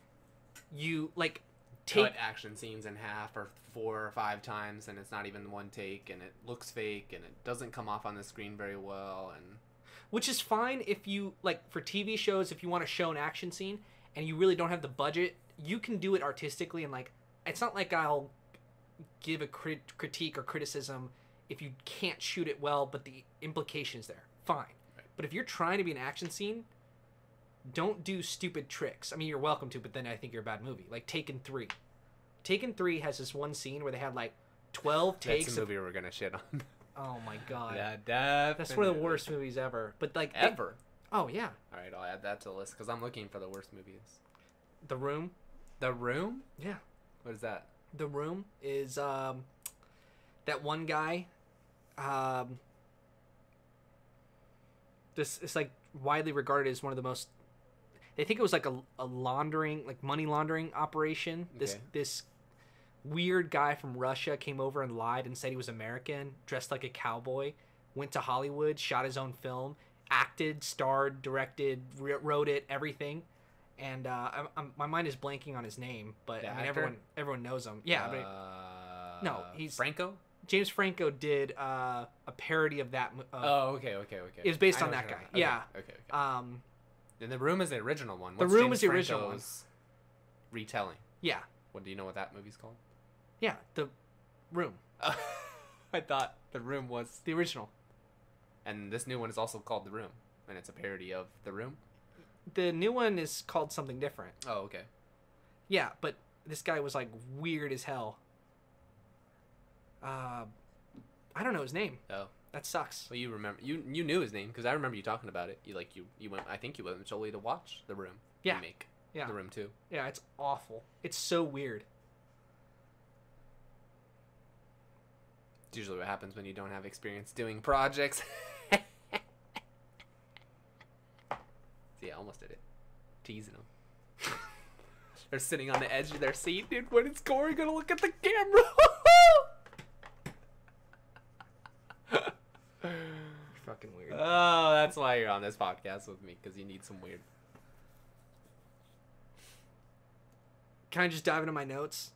you, like, take... Cut action scenes in half or 4 or 5 times, and it's not even one take, and it looks fake, and it doesn't come off on the screen very well, and... Which is fine if you... Like, for TV shows, if you want to show an action scene, and you really don't have the budget, you can do it artistically, and, like, it's not like I'll give a critique or criticism if you can't shoot it well, but the implication's there. Fine. Right. But if you're trying to be an action scene, don't do stupid tricks. I mean, you're welcome to, but then I think you're a bad movie. Like Taken 3. Taken 3 has this one scene where they had like 12 takes. That's the movie we're gonna shit on. Oh my god. Yeah, definitely. That's one of the worst movies ever. But like ever. Oh yeah. All right, I'll add that to the list because I'm looking for the worst movies. The Room. The Room? Yeah. What is that? The Room is that one guy. It's like widely regarded as one of the most. They think it was like a laundering, like money laundering operation. This weird guy from Russia came over and lied and said he was American, dressed like a cowboy, went to Hollywood, shot his own film, acted, starred, directed, wrote it, everything. And my mind is blanking on his name, but I mean everyone knows him. Yeah, no, he's Franco. James Franco did a parody of that. Okay. It was based on that guy. Okay, yeah. Okay. And The Room is the original one. The Room is the original one. Retelling. Yeah. What do you know what that movie's called? Yeah, The Room. I thought The Room was the original. And this new one is also called The Room, and it's a parody of The Room. The new one is called something different. Oh, okay. Yeah, but this guy was like weird as hell. I don't know his name. Oh, that sucks. Well, you remember you knew his name because I remember you talking about it. You went. I think you went solely to watch The Room. Yeah. Remake. Yeah. The Room 2. Yeah, it's awful. It's so weird. It's usually what happens when you don't have experience doing projects. See, I almost did it. Teasing them. They're sitting on the edge of their seat, dude. When it's Corey gonna look at the camera? Fucking weird. Oh, that's why you're on this podcast with me, because you need some weird. Can I just dive into my notes?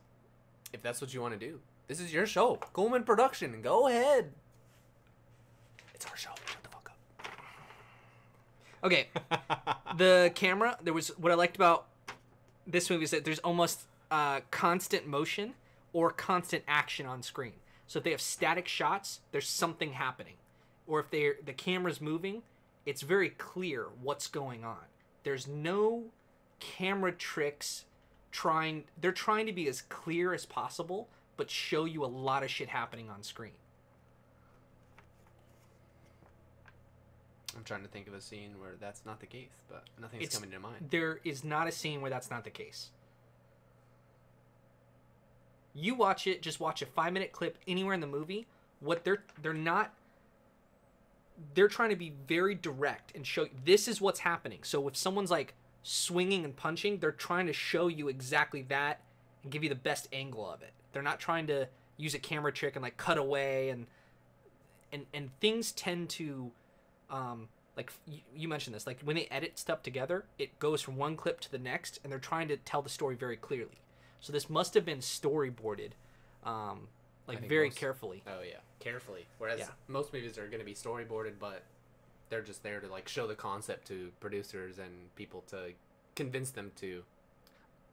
If that's what you want to do. This is your show. Kuhlman Production. Go ahead. It's our show. Shut the fuck up. Okay. The camera, what I liked about this movie is that there's almost constant motion or constant action on screen. So if they have static shots, there's something happening. Or if the camera's moving, it's very clear what's going on. There's no camera tricks they're trying to be as clear as possible, but show you a lot of shit happening on screen. I'm trying to think of a scene where that's not the case, but nothing's coming to mind. There is not a scene where that's not the case. You watch it, just watch a 5-minute clip anywhere in the movie. What they're trying to be very direct and show this is what's happening. So if someone's like swinging and punching, they're trying to show you exactly that and give you the best angle of it. They're not trying to use a camera trick and like cut away and things tend to like you mentioned this, like when they edit stuff together, it goes from one clip to the next and they're trying to tell the story very clearly. So this must have been storyboarded very carefully. Oh yeah, carefully. Whereas most movies are going to be storyboarded, but they're just there to like show the concept to producers and people to convince them to.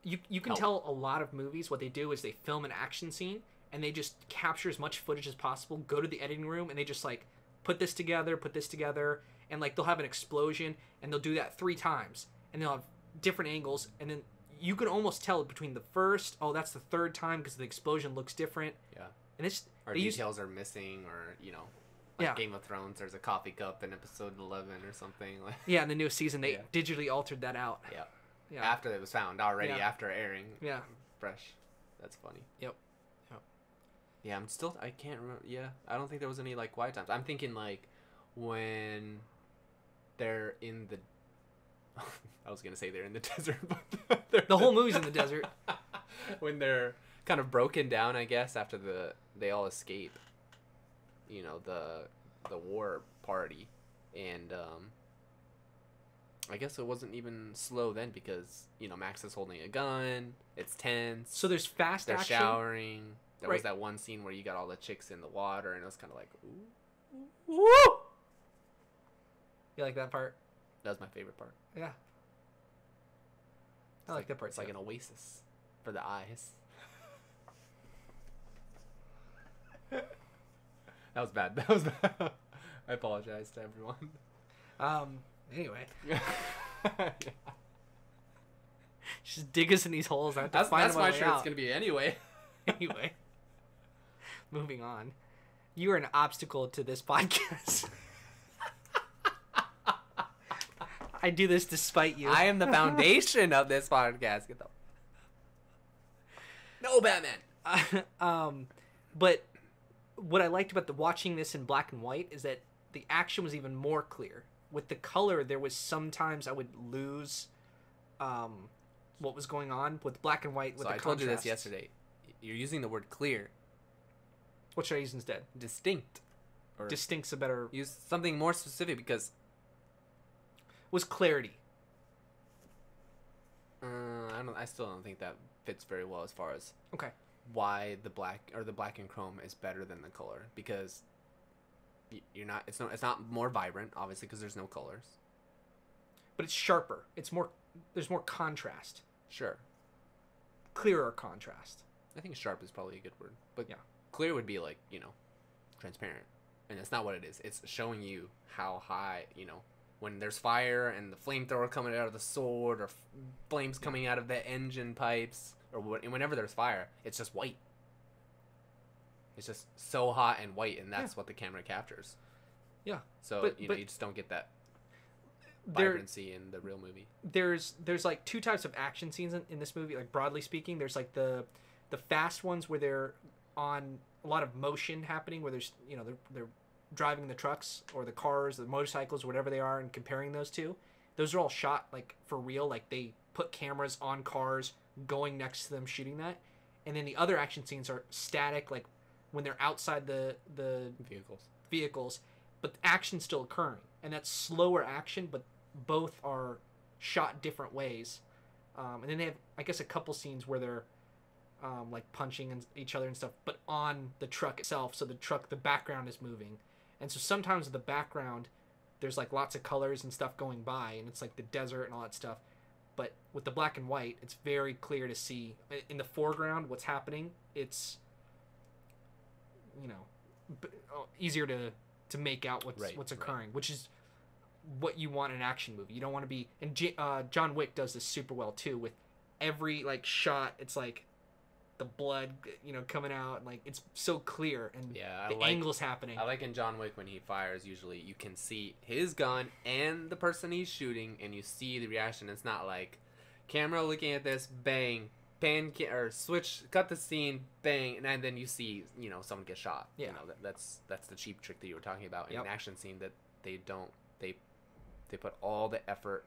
You can tell a lot of movies what they do is they film an action scene and they just capture as much footage as possible, go to the editing room and they just like put this together, and like they'll have an explosion and they'll do that 3 times and they'll have different angles and then you can almost tell between the first, that's the 3rd time because the explosion looks different. Yeah. And it's details are missing, or Game of Thrones, there's a coffee cup in episode 11 or something. Yeah, in the newest season they digitally altered that out. Yeah. Yeah. After it was found already, after airing. Yeah. Fresh. That's funny. Yep. Yeah, I can't remember. Yeah, I don't think there was any like quiet times. I'm thinking like when they're in the. I was gonna say they're in the desert, but the whole movie's in the desert. When they're kind of broken down, I guess, after they all escape. The war party, and I guess it wasn't even slow then because Max is holding a gun. It's tense. So there's fast They're action. showering. There was that one scene where you got all the chicks in the water, and it was kind of like, ooh. Woo! You like that part? That was my favorite part. Yeah. I like that part. It's like an oasis for the eyes. That was bad. I apologize to everyone. Anyway. Yeah. Just dig us in these holes. That's my sure it's gonna be anyway. Anyway. Moving on. You are an obstacle to this podcast. I do this despite you. I am the foundation of this podcast. Get the... No, Batman. But what I liked about watching this in black and white is that the action was even more clear. with the color, there was sometimes I would lose what was going on with black and white. With So the I told you this contrasts. yesterday. You're using the word clear. What should I use instead? Distinct. Or Distinct's a better. use something more specific because Was clarity. I still don't think that fits very well as far as Okay. why the black and chrome is better than the color, because you're not it's not more vibrant, obviously, because there's no colors. But it's sharper. It's more. There's more contrast. Sure, Clearer contrast. I think sharp is probably a good word, but Yeah. clear would be like, transparent, and that's not what it is. It's showing you how high, when there's fire and the flamethrower coming out of the sword, or flames coming out of the engine pipes, or whenever there's fire, it's just white. It's just so hot and white, and that's what the camera captures. Yeah. So But you just don't get that There, vibrancy in the real movie. there's like two types of action scenes in this movie. Like broadly speaking, there's like the fast ones where they're on a lot of motion happening, where there's they're driving the trucks or the cars, the motorcycles, whatever they are, and comparing those two. Those are all shot like for real. Like they put cameras on cars going next to them shooting that. And then the other action scenes are static, like when they're outside the vehicles, but the action's still occurring, and that's slower action, but both are shot different ways. And then they have, I guess, a couple scenes where they're like punching each other and stuff, but on the truck itself. So the background is moving, and so sometimes the background, there's like lots of colors and stuff going by, and it's like the desert and all that stuff. But with the black and white, it's very clear to see in the foreground what's happening. It's easier to make out what's occurring, which is what you want in an action movie. You don't want to be, and John Wick does this super well too. With every like shot, it's like the blood, coming out, and like it's so clear, and the angles happening. I like in John Wick when he fires, usually you can see his gun and the person he's shooting, and you see the reaction. It's not like camera looking at this, bang, or switch, cut the scene, bang, and then you see someone get shot. Yeah, that's the cheap trick that you were talking about in Yep. an action scene, that they don't they put all the effort,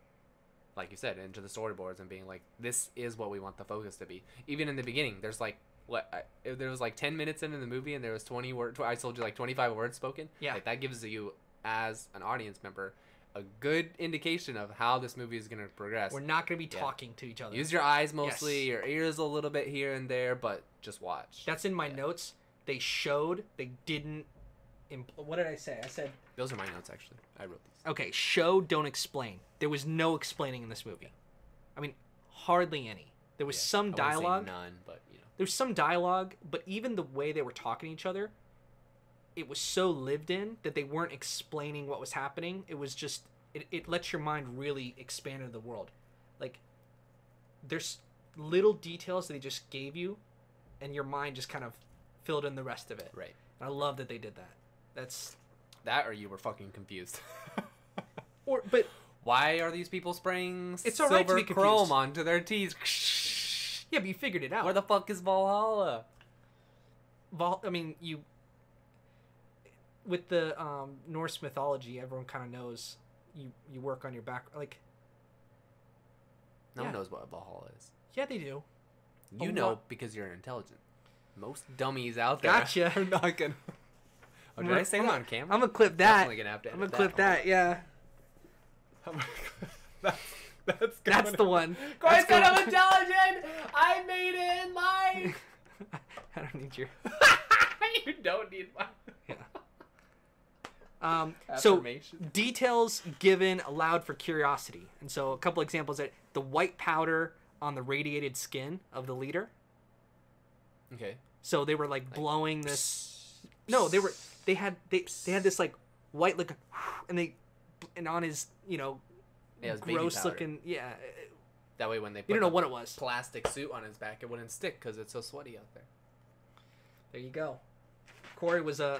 like you said, into the storyboards and being like, this is what we want the focus to be. Even in the beginning, there's like there was like 10 minutes into the movie and there was 20 words. I told you like 25 words spoken. Yeah, like that gives you as an audience member a good indication of how this movie is going to progress. We're not going to be talking to each other. Use your eyes mostly, your ears a little bit here and there, but just watch. That's in my notes. They showed, they didn't. What did I say? I said. Those are my notes, actually. I wrote these. Okay, show, don't explain. There was no explaining in this movie. I mean, hardly any. There was some dialogue. None, but There was some dialogue, but even the way they were talking to each other, it was so lived in that they weren't explaining what was happening. It was just, it lets your mind really expand into the world. Like, there's little details that they just gave you, and your mind just kind of filled in the rest of it. Right. And I love that they did that. That's that, or you were fucking confused. But why are these people spraying it's all right to silver be confused. chrome onto their teeth? Yeah, but you figured it out. Where the fuck is Valhalla? I mean, with the Norse mythology, everyone kind of knows you work on your back. Like, No one knows what Valhalla is. yeah, they do. You know because you're intelligent. Most dummies out there Gotcha. are not gonna. Oh, did I say that on camera? I'm gonna clip that. Definitely gonna have to I'm edit gonna clip that. Yeah. That's the one. Corey said I'm intelligent. I made it in life. I don't need your. You don't need mine. So details given allowed for curiosity, and so a couple examples that the white powder on the radiated skin of the leader. Okay. So they were like blowing this. No, they had this like white liquid, and on his gross looking That way when they put you don't know what it was. Plastic suit on his back, it wouldn't stick because it's so sweaty out there. There you go. Corey was a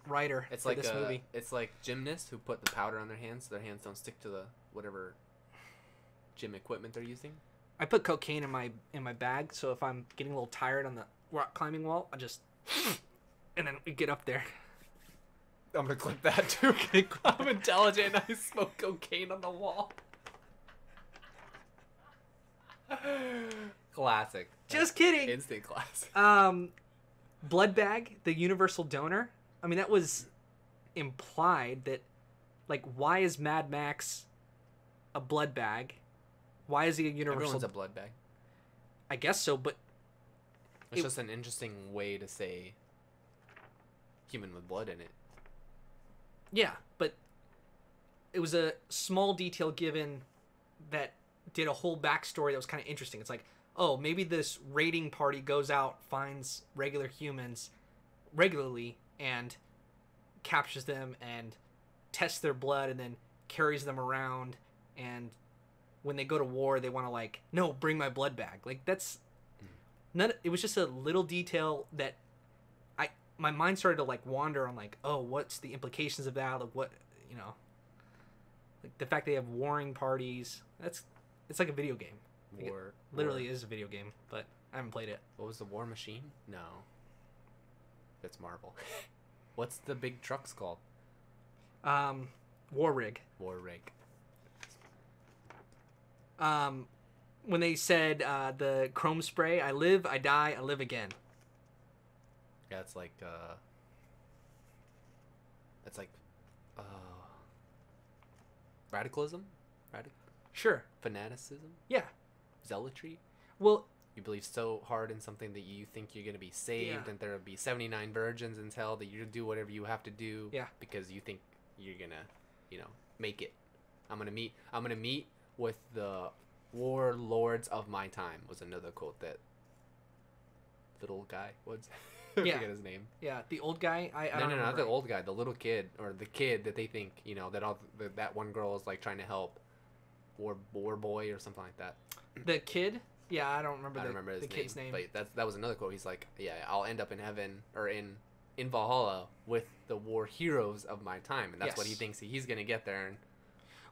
writer for this movie. It's like gymnasts who put the powder on their hands so their hands don't stick to the whatever gym equipment they're using. I put cocaine in my bag, so if I'm getting a little tired on the rock climbing wall, I just and then we get up there. I'm gonna clip that too. I'm intelligent and I smoke cocaine on the wall. Classic. Just kidding. Instant classic. Blood bag, the universal donor. I mean, that was implied that, like, why is Mad Max a blood bag? Why is he a universal? Everyone's a blood bag. I guess so, but it's just an interesting way to say human with blood in it. Yeah, but it was a small detail given that did a whole backstory that was kind of interesting. It's like, oh, maybe this raiding party goes out, finds regular humans regularly, and captures them and tests their blood and then carries them around. And when they go to war, they want to, like, no, bring my blood back. Like, that's none. It was just a little detail that my mind started to, like, wander on, like, oh, what's the implications of that? Like, what, you know, like the fact they have warring parties. It's like a video game. War. Literally is a video game, but I haven't played it. What was the War Machine? No. That's Marvel. What's the big trucks called? War Rig. War Rig. When they said the chrome spray, I live, I die, I live again. Yeah, it's like radicalism? Sure. Fanaticism? Yeah. Zealotry? Well, you believe so hard in something that you think you're going to be saved, Yeah. and there'll be 79 virgins in hell that you do whatever you have to do Yeah. because you think you're going to, make it. I'm going to meet with the warlords of my time was another quote that little guy was. I Yeah. forget his name. yeah, the old guy. I No, don't not remember. the old guy. The little kid or the kid that they think that one girl is like trying to help, war boy or something like that. The kid. Yeah, I don't remember. I don't remember his the kid's name. But that was another quote. He's like, yeah, I'll end up in heaven or in Valhalla with the war heroes of my time, and that's what he Yes. thinks he's gonna get there. And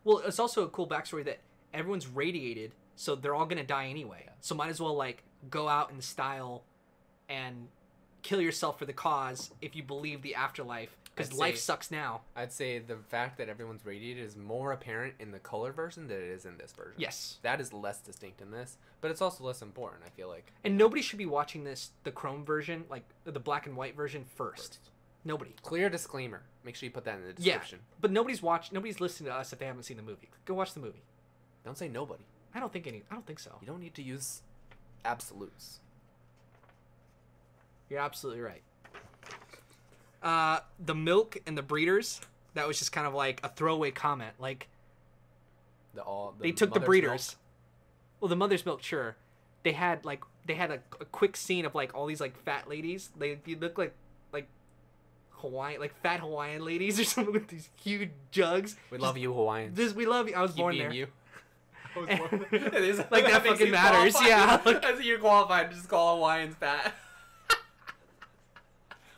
Well, it's also a cool backstory that everyone's radiated, so they're all gonna die anyway. Yeah. So might as well, like, go out in style and kill yourself for the cause if you believe the afterlife, because I'd life say- sucks now. I'd say the fact that everyone's radiated is more apparent in the color version than it is in this version. Yes. That is less distinct in this, but it's also less important, I feel like. And nobody should be watching the chrome version, like the black and white version first. Nobody. Clear disclaimer. Make sure you put that in the Yeah, description. but nobody's listening to us if they haven't seen the movie. Go watch the movie. Don't say nobody. I don't think so. You don't need to use absolutes. You're absolutely right. The milk and the breeders, that was just kind of like a throwaway comment. Like, they took the mother's breeders. milk. Well, the mother's milk, sure. They had a quick scene of, like, all these, like, fat ladies. They look like Hawaiian, like fat Hawaiian ladies or something with these huge jugs. We love you, Hawaiians. We love you. I was Keep born being there. you. I was born there. It is- Like, that makes fucking you matters, qualified. yeah. As you're qualified to just call Hawaiians fat.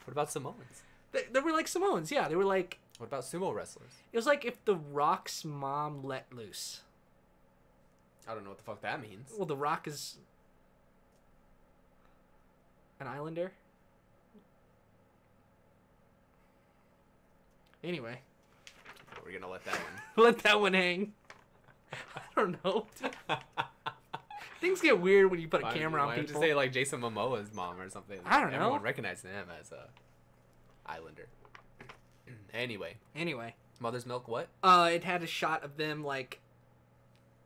What about Samoans? They were like Samoans, yeah. They were like, What about sumo wrestlers? it was like if The Rock's mom let loose. I don't know what the fuck that means. Well, The Rock is an islander. Anyway, We're gonna let that one. let that one hang. I don't know. Things get weird when you put a camera on Why don't people. you say like Jason Momoa's mom or something? I don't know. Everyone recognizes him as a islander. Anyway, Mother's Milk. What? It had a shot of them, like,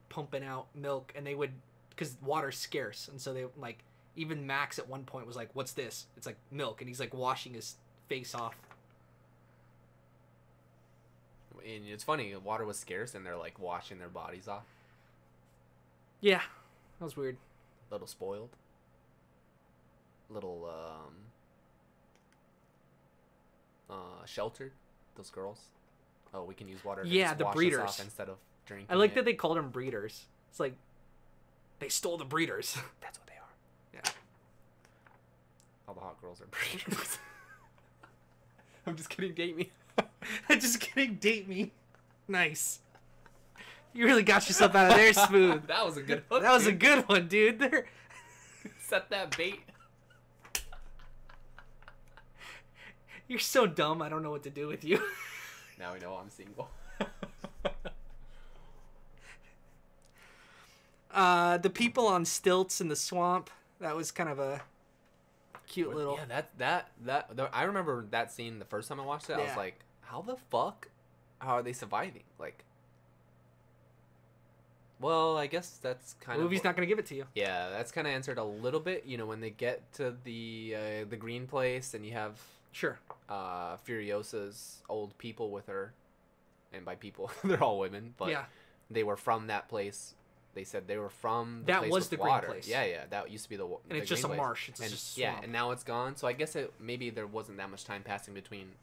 pumping out milk, and they would, because water's scarce, and so they, like, even Max at one point was like, "What's this?" It's like milk, and he's like washing his face off. And it's funny. Water was scarce, and they're like washing their bodies off. Yeah, that was weird. A little spoiled. Little sheltered. Those girls. Oh, we can use water. To Yeah, just the wash us breeders. off instead of drinking. I like it. that they called them breeders. It's like they stole the breeders. That's what they are. Yeah. All the hot girls are breeders. I'm just kidding. Date me. Just kidding. Date me. Nice. You really got yourself out of there smooth. That was a good hook. That was a dude. good one, dude. There. Set that bait. You're so dumb. I don't know what to do with you. Now we know I'm single. The people on stilts in the swamp. That was kind of a cute little. Yeah, I remember that scene the first time I watched it. I was Yeah. like, how the fuck are they surviving? Like, well, I guess that's kind The of movie's not gonna give it to you. yeah, that's kind of answered a little bit. You know, when they get to the green place and you have Sure. Furiosa's old people with her, and by people they're all women, but Yeah. they were from that place. They said they were from the That place was with the green water. place. Yeah, that used to be the And it's just a marsh. It's just yeah, swamp. and now it's gone. So I guess maybe there wasn't that much time passing between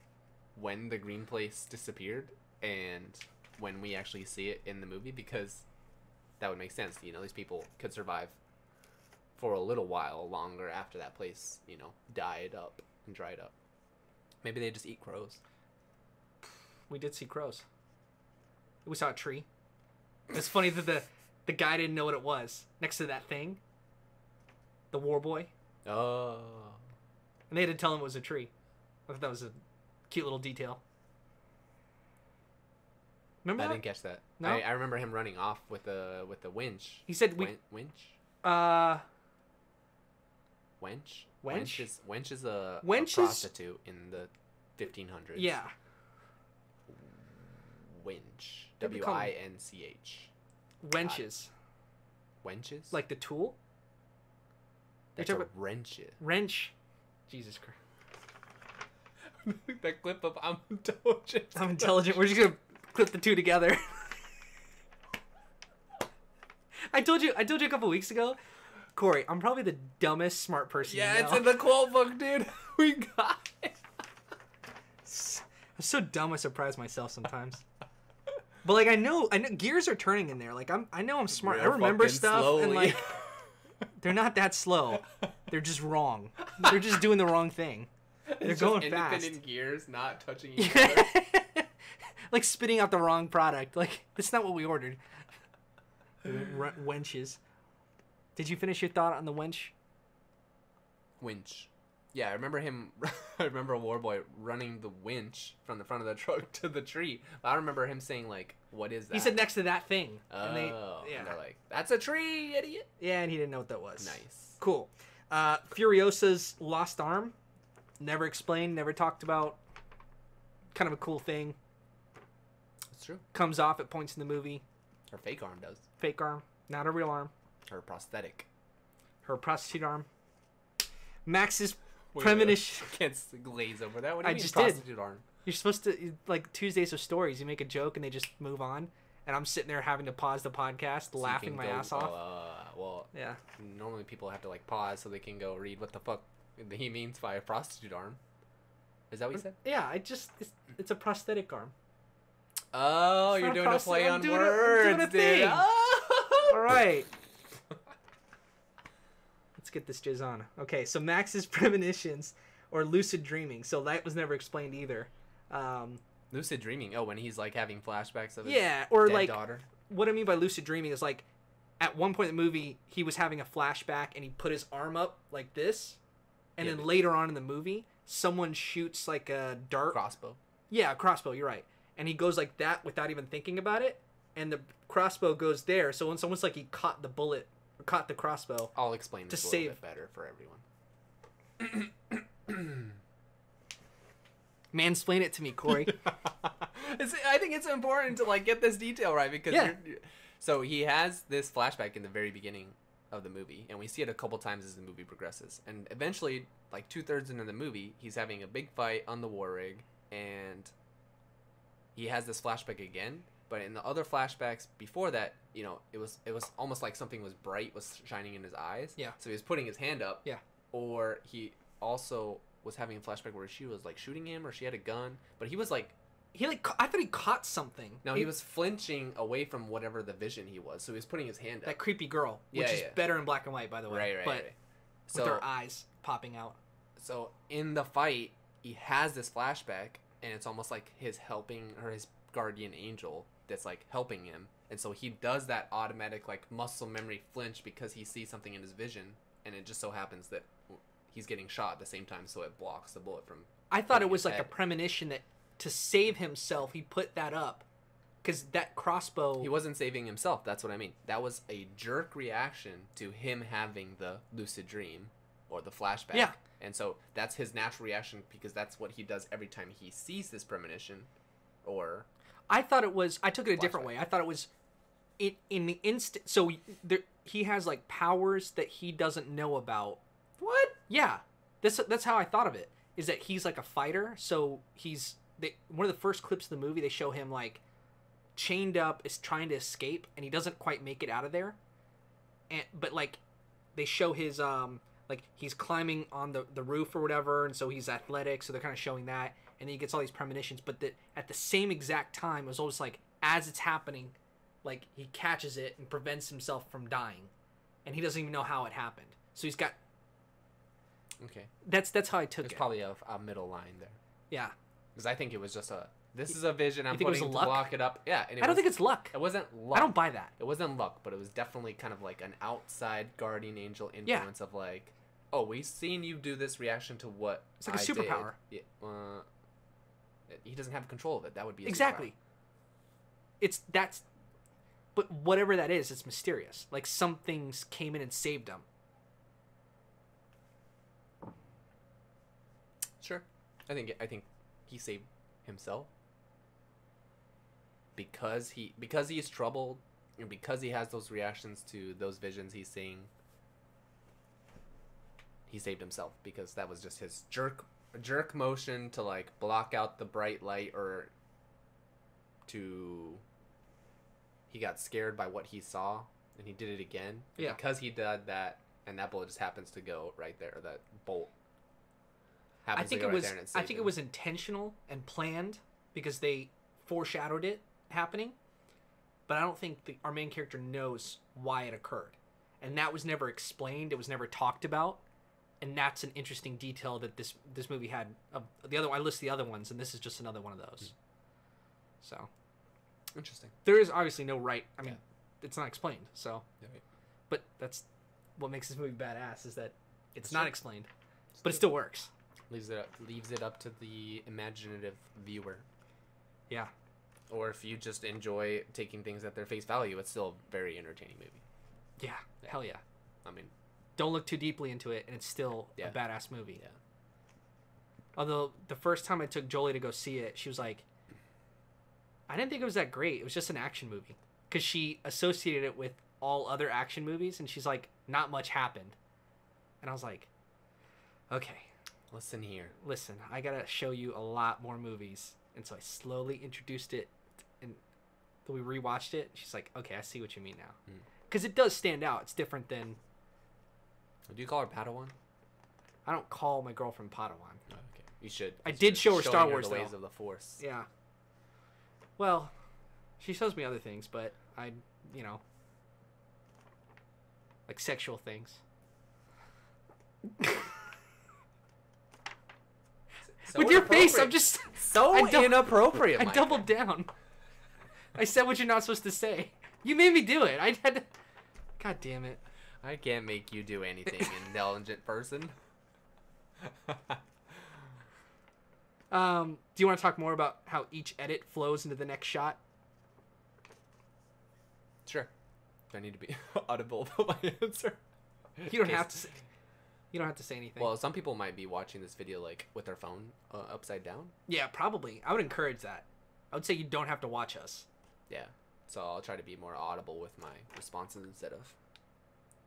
when the green place disappeared and when we actually see it in the movie, because that would make sense. You know, these people could survive for a little while longer after that place, you know, died up and dried up. Maybe they just eat crows. We did see crows. We saw a tree. It's funny that the guy didn't know what it was next to that thing. The war boy. Oh. And they had to tell him it was a tree. I thought that was a cute little detail. Remember I that? didn't catch that. No? I remember him running off with the winch. He said Winch? uh Wench? Wench? Wench is a Wench is- prostitute in the 1500s. yeah. Winch. Maybe call me- W-I-N-C-H. Wenches. Wenches? Like the tool? That's you're a talking wrench. Wrench. Jesus Christ. That clip of I'm intelligent. I'm intelligent. We're just gonna clip the two together. I told you a couple weeks ago, Corey, I'm probably the dumbest smart person Yeah, you know. it's in the quote book, dude. We got it. I'm so dumb I surprise myself sometimes. But like I know gears are turning in there. Like I know I'm smart. I Real remember fucking stuff slowly. and like they're not that slow. They're just wrong. They're just doing the wrong thing. They're It's going just fast. independent gears not touching each other. Like spitting out the wrong product. Like that's not what we ordered. Wenches. Did you finish your thought on the wench? Winch. Yeah, I remember him. I remember Warboy running the winch from the front of the truck to the tree. I remember him saying like, "What is that?" He said next to that thing. "Oh," And and they're like, "That's a tree, idiot." yeah, and he didn't know what that was. Nice. Cool. Furiosa's lost arm. Never explained, never talked about. Kind of a cool thing. That's true. Comes off at points in the movie. Her fake arm does. Fake arm. Not a real arm. Her prosthetic. Her prostitute arm. Max's Wait, premonition. Can't glaze over that. What do I you mean just did. prostitute arm? You're supposed to, like, Tuesdays of Stories, you make a joke and they just move on. And I'm sitting there having to pause the podcast, So you laughing can my go- ass off. well, Yeah. normally people have to like pause so they can go read what the fuck he means by a prostitute arm. Is that what you said? Yeah, it's a prosthetic arm. Oh, It's you're not doing a prosthetic. play I'm on doing words, a dude. thing. Oh! All right. Let's get this jizz on. Okay, so Max's premonitions or lucid dreaming. So that was never explained either. Lucid dreaming. Oh, when he's like having flashbacks of his Yeah, or dead like daughter. what I mean by lucid dreaming is like at one point in the movie he was having a flashback and he put his arm up like this, and Yeah, then but- later on in the movie someone shoots like a dart. Crossbow. Yeah, a crossbow. You're right. And he goes like that without even thinking about it, and the crossbow goes there. So it's almost like he caught the bullet, or caught the crossbow. I'll explain this To a little save- bit better for everyone. Mansplain it to me, Corey. I think it's important to like get this detail right because Yeah. so he has this flashback in the very beginning of the movie, and we see it a couple times as the movie progresses, and eventually, like 2/3 into the movie, he's having a big fight on the war rig, and he has this flashback again. But in the other flashbacks before that, you know, it was almost like something was bright was shining in his eyes. Yeah. So he was putting his hand up. Yeah. Or he also was having a flashback where she was like shooting him, or she had a gun, but he was like. I thought he caught something. No, he was flinching away from whatever the vision he was, so he was putting his hand up. That creepy girl, which Yeah, is yeah. better in black and white, by the way. Right. But So, with her eyes popping out. so in the fight, he has this flashback, and it's almost like his helping or his guardian angel that's like helping him, and so he does that automatic like muscle memory flinch because he sees something in his vision, and it just so happens that he's getting shot at the same time, so it blocks the bullet from. I thought it hitting was his like a head. premonition that to save himself, he put that up. Because that crossbow... He wasn't saving himself. That's what I mean. That was a jerk reaction to him having the lucid dream or the flashback. Yeah. And so that's his natural reaction because that's what he does every time he sees this premonition or... I thought it was... I took it a different Flashback. way. I thought it was... In the instant... So he has like powers that he doesn't know about. What? Yeah. That's how I thought of it. Is that he's like a fighter. So he's... one of the first clips of the movie, they show him like... chained up, is trying to escape, and he doesn't quite make it out of there. But like they show his like he's climbing on the roof or whatever, and so he's athletic, so they're kind of showing that, and then he gets all these premonitions, but that at the same exact time it was always like as it's happening, like he catches it and prevents himself from dying, and he doesn't even know how it happened. So he's got Okay. that's how I took There's it. probably a middle line there. Yeah. Because I think it was just a... This is a vision I'm think it was putting to luck? block it up. Yeah. And I don't think it's luck. It wasn't luck. I don't buy that. It wasn't luck, but it was definitely kind of like an outside guardian angel influence of like, oh, we've seen you do this reaction to what It's like a I superpower. did. Yeah, he doesn't have control of it. That would be a Exactly. But whatever that is, it's mysterious. Like some things came in and saved him. superpower. Sure. I think he saved himself because he's troubled and because he has those reactions to those visions he's seeing. He saved himself because that was just his jerk motion to like block out the bright light or to he got scared by what he saw and he did it again. Yeah. Because he did that and that bullet just happens to go right there. Or that bolt I happens think to go it right was there and it I saved think him. it was intentional and planned because they foreshadowed it happening. But I don't think our main character knows why it occurred. And that was never explained. It was never talked about. And that's an interesting detail that this movie had. I list the other ones, and this is just another one of those. So Interesting. there is obviously no right. I mean, Yeah. it's not explained. So, Yeah, right. but that's what makes this movie badass is that it's That's not true. explained, but it still works. Leaves it up to the imaginative viewer. Yeah, Or if you just enjoy taking things at their face value, it's still a very entertaining movie. yeah, hell yeah. I mean, Don't look too deeply into it, and it's still Yeah. a badass movie. yeah. Although the first time I took Jolie to go see it, she was like, I didn't think it was that great. It was just an action movie. Because she associated it with all other action movies, and she's like, not much happened. And I was like, okay, Listen here. listen, I gotta show you a lot more movies. And so I slowly introduced it, and we rewatched it. She's like, okay, I see what you mean now. Hmm. Because it does stand out. It's different than... Do you call her Padawan? I don't call my girlfriend Padawan. Oh, okay. You should. I You did should show her showing Star Wars, the ways though. of the Force. Yeah. Well, she shows me other things, but like sexual things. So With your face, I'm inappropriate. just so I dou- inappropriate. I Micah. doubled down. I said what you're not supposed to say. You made me do it. I had to... God damn it. I can't make you do anything, intelligent person. Do you want to talk more about how each edit flows into the next shot? Sure. Do I need to be audible about my answer? You don't Okay. have to say. You don't have to say anything. Well, some people might be watching this video like with their phone upside down. Yeah, probably. I would encourage that. I would say you don't have to watch us. Yeah. So I'll try to be more audible with my responses instead of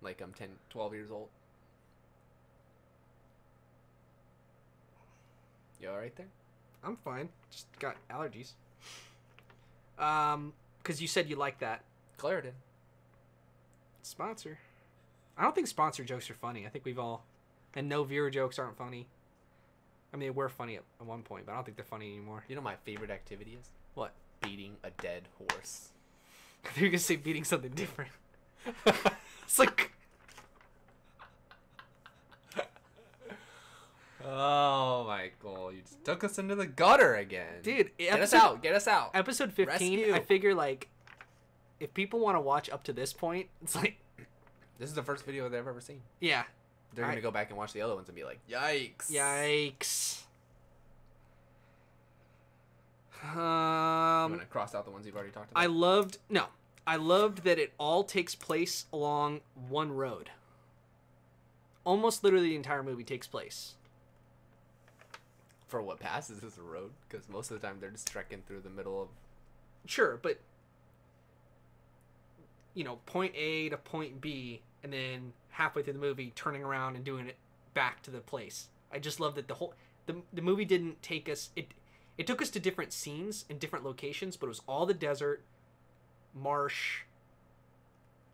like I'm 10, 12 years old. You all right there? I'm fine. Just got allergies. Because you said you like that Claritin. sponsor. I don't think sponsor jokes are funny. I think we've all, and no viewer jokes aren't funny. I mean, they were funny at one point, but I don't think they're funny anymore. You know my favorite activity is? What? Beating a dead horse. You're gonna say beating something different. It's like, Oh, Michael, you just took us into the gutter again. dude, Get us out. Get us out. Episode 15. Rescue. I figure like, if people want to watch up to this point, it's like, This is the first video they've ever seen. yeah, They're gonna go back and watch the other ones and be like, "Yikes!" Yikes. You wanna cross out the ones you've already talked about? I loved that it all takes place along one road. Almost literally the entire movie takes place. For what passes as a road, because most of the time they're just trekking through the middle of. Sure, but point A to point B, and then halfway through the movie, turning around and doing it back to the place. I just love that the movie didn't take us. It took us to different scenes and different locations, but it was all the desert, marsh.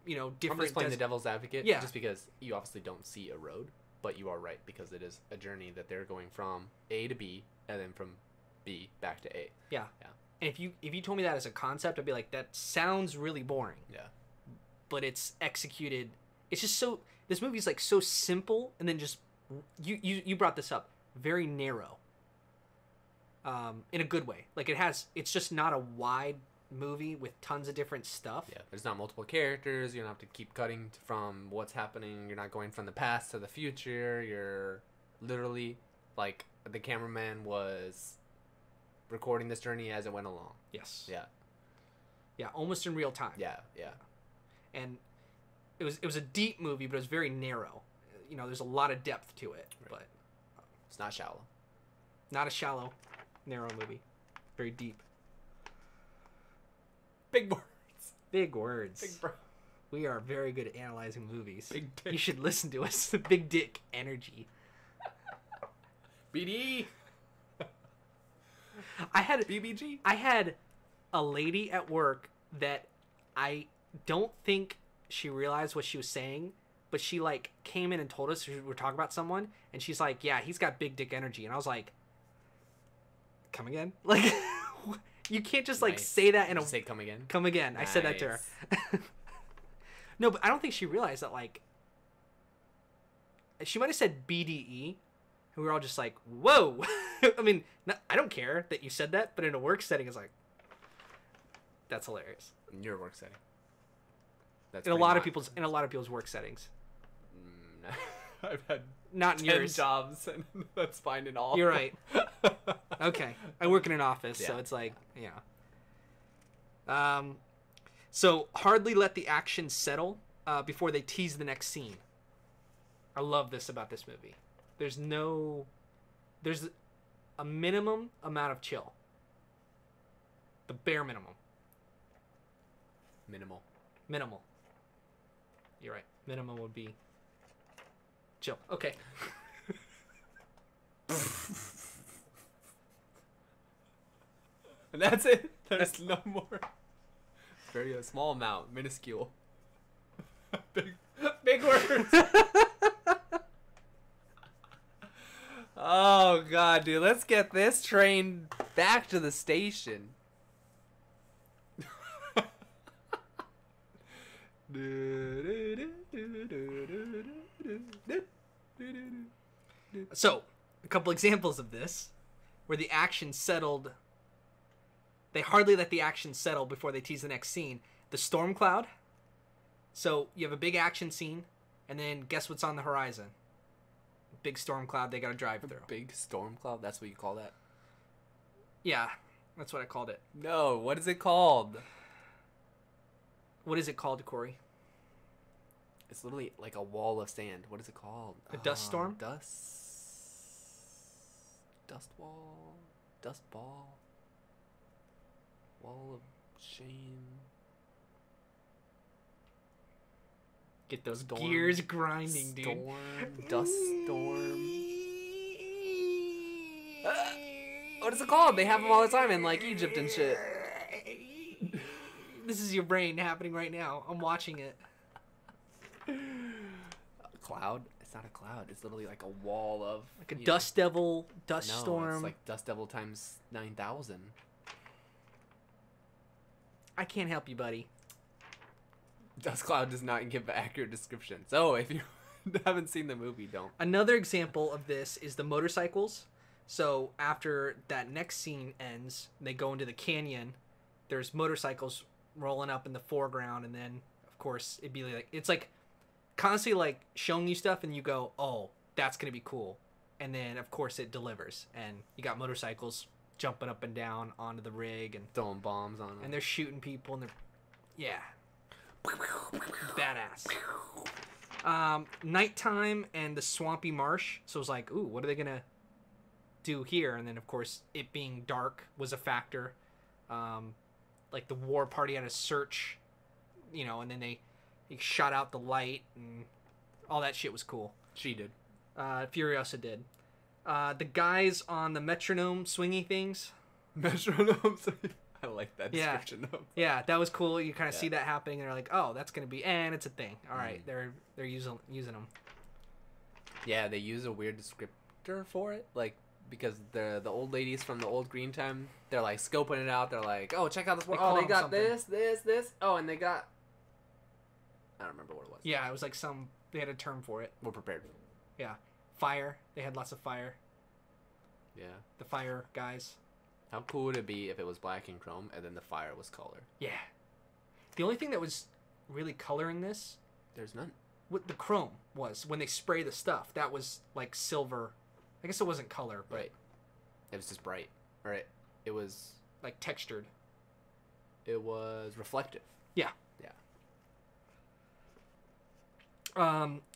Different. I'm just playing the devil's advocate, Yeah. just because you obviously don't see a road, but you are right because it is a journey that they're going from A to B and then from B back to A. Yeah. And if you told me that as a concept, I'd be like, that sounds really boring. Yeah. But it's executed. It's just so. This movie's like so simple, and then just you brought this up, very narrow. In a good way. Like it's just not a wide movie with tons of different stuff. Yeah, there's not multiple characters. You don't have to keep cutting from what's happening. You're not going from the past to the future. You're literally like the cameraman was recording this journey as it went along. Yes. Yeah. Yeah, almost in real time. Yeah. And it was a deep movie, but it was very narrow. There's a lot of depth to it, Right. but It's not shallow. not a shallow, narrow movie. Very deep. Big words. Big words. Big bro. We are very good at analyzing movies. Big dick. You should listen to us. Big dick energy. BD. I had BBG. I had a lady at work that I don't think she realized what she was saying, but she like came in and told us we were talking about someone, and she's like, "Yeah, he's got big dick energy," and I was like, "Come again?" Like, you can't just like Nice. say that in Did a you say come again. come again. I said that to her. No, but I don't think she realized that. Like, she might have said BDE, and we were all just like, "Whoa!" I mean, I don't care that you said that, but in a work setting, it's like, that's hilarious. In your work setting. That's In a pretty lot of much- people's work settings, I've had not in 10 yours. jobs, and that's fine in all. You're right. Okay, I work in an office, so Yeah. it's like, so hardly let the action settle before they tease the next scene. I love this about this movie. There's a minimum amount of chill. The bare minimum. Minimal. You're right. Minimum would be chill. Okay. And that's it. There's no more. Very small amount, minuscule. Big words. Oh god, dude, let's get this train back to the station. So, a couple examples of this, where the action settled. They hardly let the action settle before they tease the next scene. The storm cloud. So you have a big action scene, and then guess what's on the horizon? Big storm cloud they gotta drive through. Big storm cloud? That's what you call that? Yeah, that's what I called it. No, what is it called? What is it called, Corey? It's literally like a wall of sand. What is it called? A dust storm? Dust wall? Dust ball? Wall of shame? Get those Storm. gears grinding, dude. Storm? Dust storm? What is it called? They have them all the time in like Egypt and shit. This is your brain happening right now. I'm watching it. A cloud? It's not a cloud. It's literally like a wall of Like a dust devil, dust No, storm. it's like Dust Devil times 9,000. I can't help you, buddy. Dust cloud does not give an accurate description. So if you haven't seen the movie, don't. Another example of this is the motorcycles. So after that next scene ends, they go into the canyon. There's motorcycles rolling up in the foreground, and then of course it'd be like it's like constantly like showing you stuff, and you go, "Oh, that's gonna be cool," and then of course it delivers, and you got motorcycles jumping up and down onto the rig and throwing bombs on them, and they're shooting people, and they're badass. Nighttime and the swampy marsh, so it was like, ooh, what are they gonna do here? And then of course it being dark was a factor. Like the war party had to search, and then they shot out the light, and all that shit was cool. She did. Furiosa did. The guys on the metronome swingy things. Metronomes. I like that description. Yeah, that was cool. You kind of see that happening, and they're like, "Oh, that's gonna be," and it's a thing. All right, they're using them. Yeah, they use a weird descriptor for it, like because the old ladies from the old green time, they're like scoping it out. They're like, "Oh, check out this one. Oh, they got this. Oh, and they got." I don't remember what it was. Yeah, it was like they had a term for it. We're prepared. Yeah, fire. They had lots of fire. Yeah. The fire guys. How cool would it be if it was black and chrome and then the fire was color? Yeah. The only thing that was really coloring this, there's none. What the chrome was when they spray the stuff. That was like silver. I guess it wasn't color, but right. It was just bright. Right. It was like textured. It was reflective. Yeah. Yeah.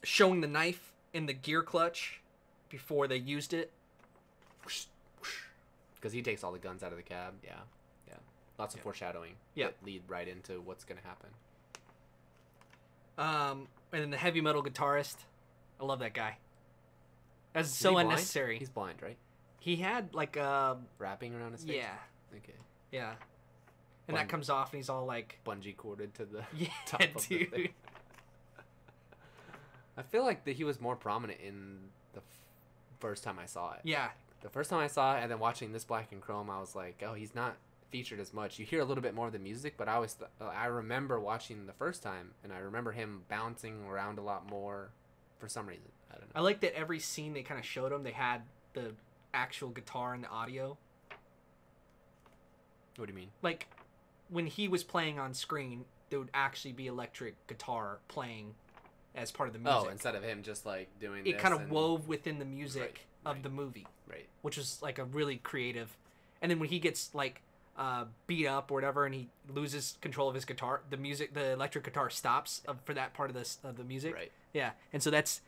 Showing the knife in the gear clutch before they used it. Because he takes all the guns out of the cab. Yeah. Lots of foreshadowing. Yeah. That lead right into what's going to happen. And then the heavy metal guitarist. I love that guy. That's Is so he blind? unnecessary. He's blind, right? He had like wrapping around his face? Yeah. Okay. Yeah. And that comes off and he's all like bungee corded to the top of the thing. I feel like that he was more prominent in the first time I saw it. Yeah. The first time I saw it, and then watching this black and chrome, I was like, oh, he's not featured as much. You hear a little bit more of the music, but I remember watching the first time, and I remember him bouncing around a lot more for some reason. I don't know. I like that every scene they kind of showed him, they had the actual guitar and the audio. What do you mean? Like, when he was playing on screen, there would actually be electric guitar playing as part of the music. Oh, instead of him just like doing it kind of wove within the music of the movie. Right. Which was like a really creative. And then when he gets like beat up or whatever and he loses control of his guitar, the electric guitar stops for that part of the music. Right. Yeah. And so that's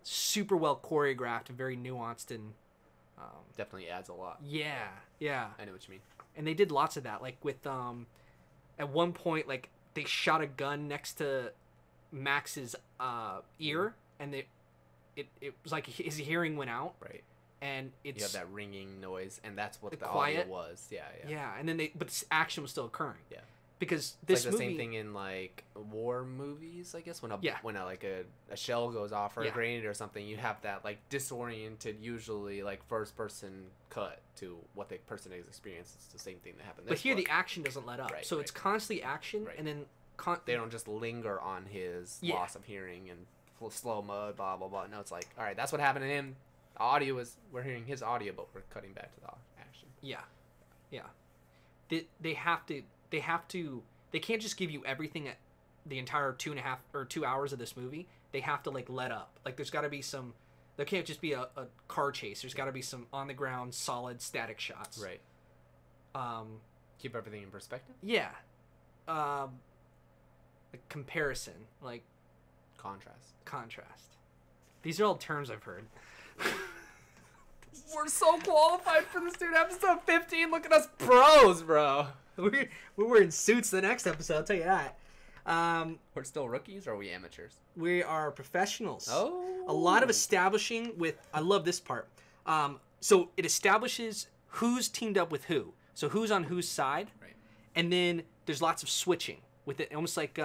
super well choreographed and very nuanced and definitely adds a lot. Yeah. Yeah. I know what you mean. And they did lots of that, like with at one point, like they shot a gun next to Max's ear, and it was like his hearing went out. Right. And you have that ringing noise, and that's what the quiet audio was. Yeah. Yeah, and then but this action was still occurring. Yeah. Because it's this like the movie, same thing in like war movies, I guess. When a shell goes off or a grenade or something, you have that like disoriented, usually like first person cut to what the person is experiencing. It's the same thing that happened. But here the action doesn't let up, so it's constantly action, and then they don't just linger on his loss of hearing and slow mo, blah blah blah. No, it's like, all right, that's what happened to him. The audio is we're hearing his audio, but we're cutting back to the action. Yeah. They can't just give you everything at the entire 2.5 or 2 hours of this movie. They have to like let up. Like there's got to be some. There can't just be a car chase. There's got to be some on the ground, solid, static shots. Right. Keep everything in perspective. Yeah. Like comparison, like contrast. These are all terms I've heard. We're so qualified for this, dude. Episode 15. Look at us pros, bro. We're wearing suits the next episode, I'll tell you that. We're still rookies, or are we amateurs? We are professionals. Oh. A lot of establishing with... I love this part. So it establishes who's teamed up with who. So who's on whose side. Right. And then there's lots of switching with it. Almost like...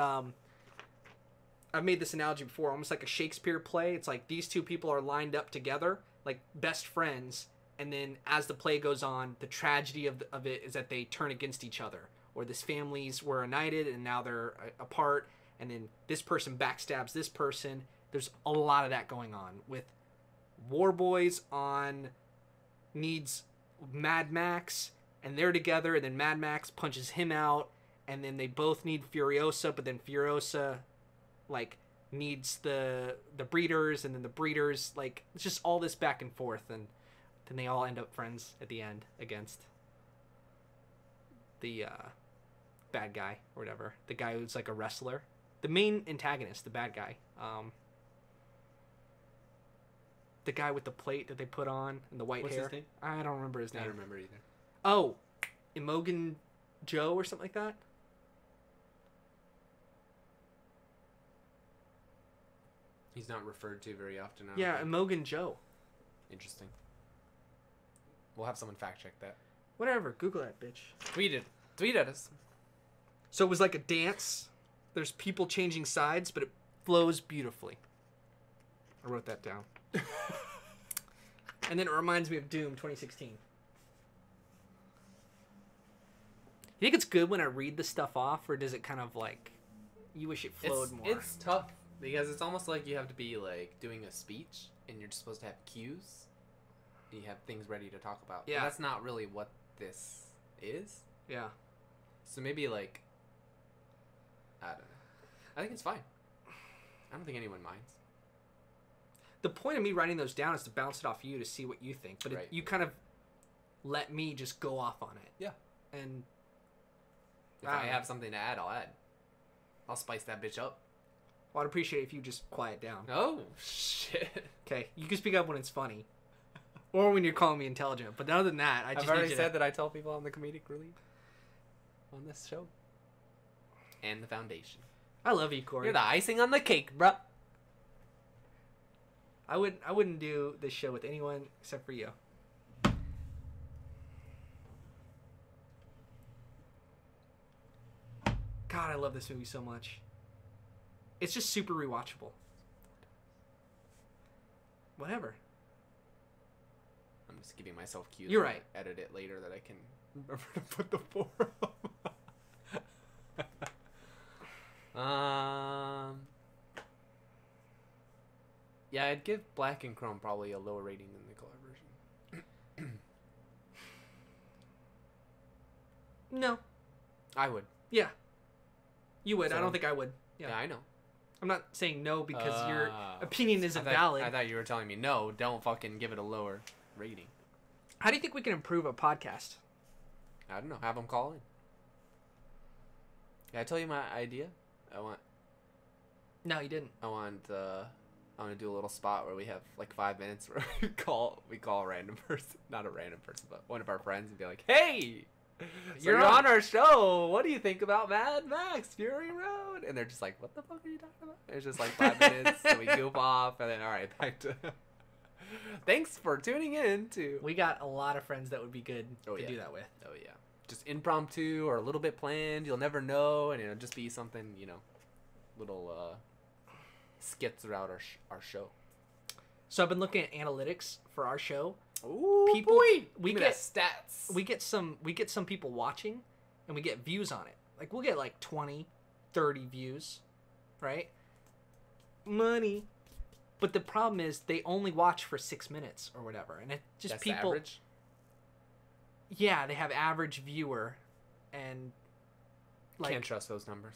I've made this analogy before. Almost like a Shakespeare play. It's like these two people are lined up together, like best friends. And then as the play goes on, the tragedy of it is that they turn against each other. Or this families were united and now they're apart. And then this person backstabs this person. There's a lot of that going on with War Boys needs Mad Max. And they're together. And then Mad Max punches him out. And then they both need Furiosa. But then Furiosa like needs the breeders, and then the breeders, like, it's just all this back and forth, and then they all end up friends at the end against the bad guy or whatever, the guy who's like a wrestler, the main antagonist, the bad guy, the guy with the plate that they put on and the white What's hair. his name? I don't remember his name. I don't remember either. Oh, Imogen Joe or something like that. He's not referred to very often. Yeah, Imogen Joe. Interesting. We'll have someone fact check that. Whatever, Google that bitch. Tweet at us. So it was like a dance. There's people changing sides, but it flows beautifully. I wrote that down. And then it reminds me of Doom 2016. You think it's good when I read the stuff off, or does it kind of like, you wish it flowed more? It's tough because it's almost like you have to be like doing a speech and you're supposed to have cues and you have things ready to talk about. Yeah. But that's not really what this is. Yeah. So maybe like, I don't know. I think it's fine. I don't think anyone minds. The point of me writing those down is to bounce it off you to see what you think. But Right. you kind of let me just go off on it. Yeah. And If I have something to add, I'll add. I'll spice that bitch up. well, I'd appreciate it if you just quiet down. Oh, shit. Okay, you can speak up when it's funny. Or when you're calling me intelligent. But other than that, I just I've already need you said to... that I tell people on the comedic relief on this show. And the foundation. I love you, Corey. You're the icing on the cake, bruh. I wouldn't do this show with anyone except for you. God, I love this movie so much. It's just super rewatchable. Whatever. I'm just giving myself cues. You're when right. I edit it later that I can remember to put the 4 up. Yeah, I'd give Black and Chrome probably a lower rating than the color version. No. I would. Yeah. You would. I So- don't think I would. Yeah, Yeah. I know. I'm not saying no because your Oh. opinion isn't I thought, valid. I thought you were telling me no, don't fucking give it a lower rating. How do you think we can improve a podcast? I don't know. Have them call in. Did I tell you my idea? No, you didn't. I want to do a little spot where we have like 5 minutes where we call a random person, not a random person, but one of our friends, and be like, "Hey, you're on our show. What do you think about Mad Max Fury Road?" And they're just like, "What the fuck are you talking about?" It's just like 5 minutes, so we goof off, and then all right, back to. Thanks for tuning in to. We got a lot of friends that would be good Oh, to yeah. do that with. Oh yeah, just impromptu or a little bit planned. You'll never know, and it'll just be something, little skits throughout our show. So I've been looking at analytics for our show. Ooh, People- boy. we Give me get- that stats. We get some people watching, and we get views on it. Like, we'll get like 20, 30 views, right? Money. But the problem is they only watch for 6 minutes or whatever, and it just That's people. the average. Yeah, they have average viewer, and like Can't trust those numbers.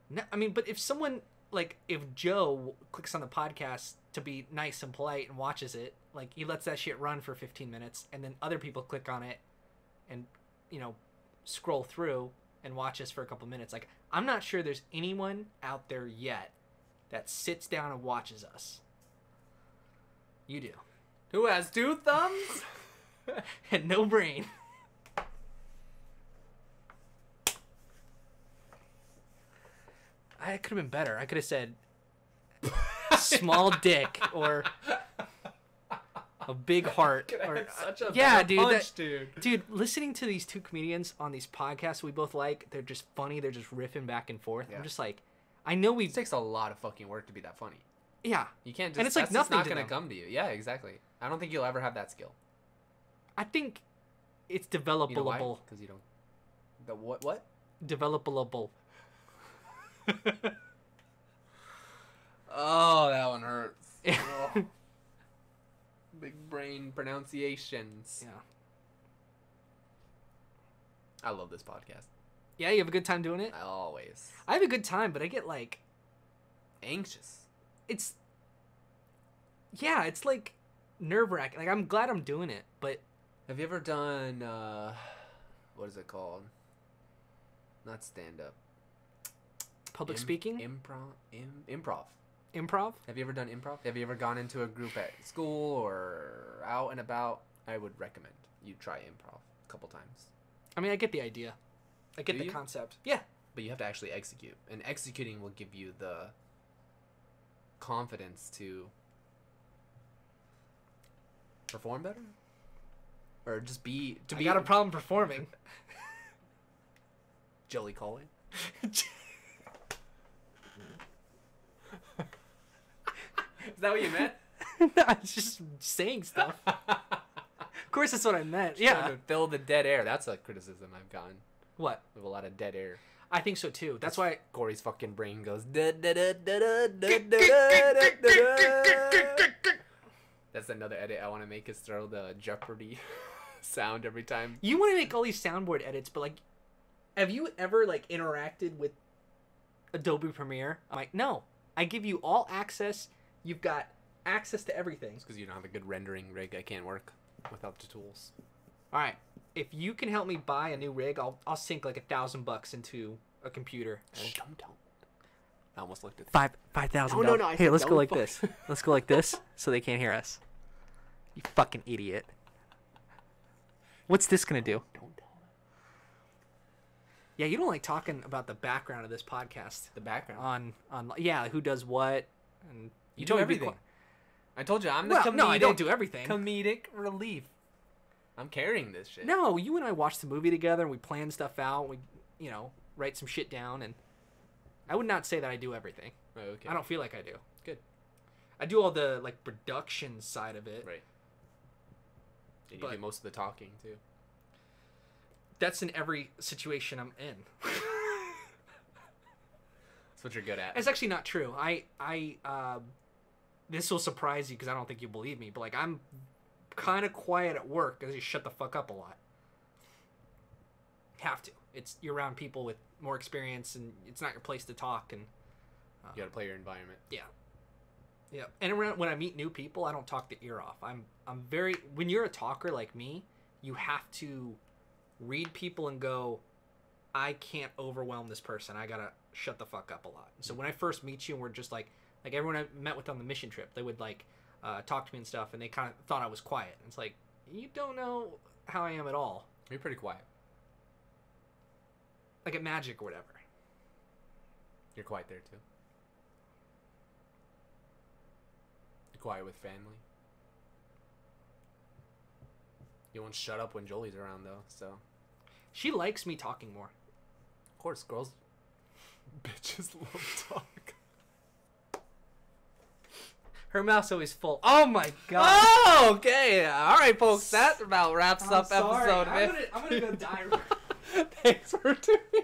no, I mean, but if someone like if Joe clicks on the podcast to be nice and polite and watches it, like he lets that shit run for 15 minutes, and then other people click on it and scroll through and watch us for a couple minutes. Like, I'm not sure there's anyone out there yet that sits down and watches us. You do. Who has 2 thumbs? And no brain. I could have been better. I could have said small dick or a big heart. Or Such a yeah, better dude. punch, Dude, listening to these two comedians on these podcasts we both like, they're just funny. They're just riffing back and forth. Yeah. I'm just like, I know we. It takes a lot of fucking work to be that funny. Yeah, You can't just. And it's like that's just nothing not to gonna them. come to you. Yeah, exactly. I don't think you'll ever have that skill. I think it's You know why? developable. Because you don't. The what? What? Developable. Oh, that one hurts. Oh. Big brain pronunciations. Yeah. I love this podcast. Yeah, you have a good time doing it? I always I have a good time, but I get like anxious. it's like nerve-wracking. Like, I'm glad I'm doing it, but Have you ever done what is it called? Not stand up. public speaking, Improv. improv. Have you ever done improv? Have you ever gone into a group at school or out and about? I would recommend you try improv a couple times. I mean, I get the idea. I get Do the you? concept. Yeah. But you have to actually execute. And executing will give you the confidence to perform better? Or just be... I got a problem performing. Jelly calling? Is that what you meant? No, it's just saying stuff. Of course, that's what I meant. Trying Yeah. to fill the dead air. That's a criticism I've gotten. What? With a lot of dead air. I think so too. That's why. Corey's fucking brain goes. Da, da, da, da, da, da, da, da, da. That's another edit I want to make, is throw the Jeopardy sound every time. You want to make all these soundboard edits, but like, have you ever like interacted with Adobe Premiere? I'm like, no. I give you all access. You've got access to everything. It's because you don't have a good rendering rig. I can't work without the tools. All right. If you can help me buy a new rig, I'll sink like $1,000 into a computer. Don't. I almost looked at $5,000. No, I Hey, said let's go don't like fuck. this. Let's go like this, so they can't hear us. You fucking idiot. What's this gonna do? Don't tell them. Yeah, you don't like talking about the background of this podcast. The background. On yeah, who does what, and You told do me to be everything. qui- I told you I'm the Well, comedic. no, I don't do everything. Comedic relief. I'm carrying this shit. No, you and I watched the movie together, and we planned stuff out. We, write some shit down, and I would not say that I do everything. Oh, okay. I don't feel like I do. Good. I do all the like production side of it. Right. And you But- do most of the talking too. That's in every situation I'm in. That's what you're good at. It's actually not true. This will surprise you because I don't think you believe me, but like I'm kind of quiet at work because you shut the fuck up a lot. Have to. You're around people with more experience, and it's not your place to talk. And You gotta play your environment. yeah. And when I meet new people, I don't talk the ear off. I'm very. When you're a talker like me, you have to read people and go, I can't overwhelm this person. I gotta shut the fuck up a lot. So when I first meet you, and we're just like everyone I met with on the mission trip, they would like talk to me and stuff, and they kind of thought I was quiet. And it's like, you don't know how I am at all. You're pretty quiet. Like at Magic or whatever. You're quiet there too. You're quiet with family. You won't shut up when Jolie's around though, so. She likes me talking more. Of course, girls. Bitches love talk. Her mouth's always full. Oh my god. Oh, okay. All right, folks. That about wraps up sorry. episode. I'm gonna go die. Thanks for tuning in.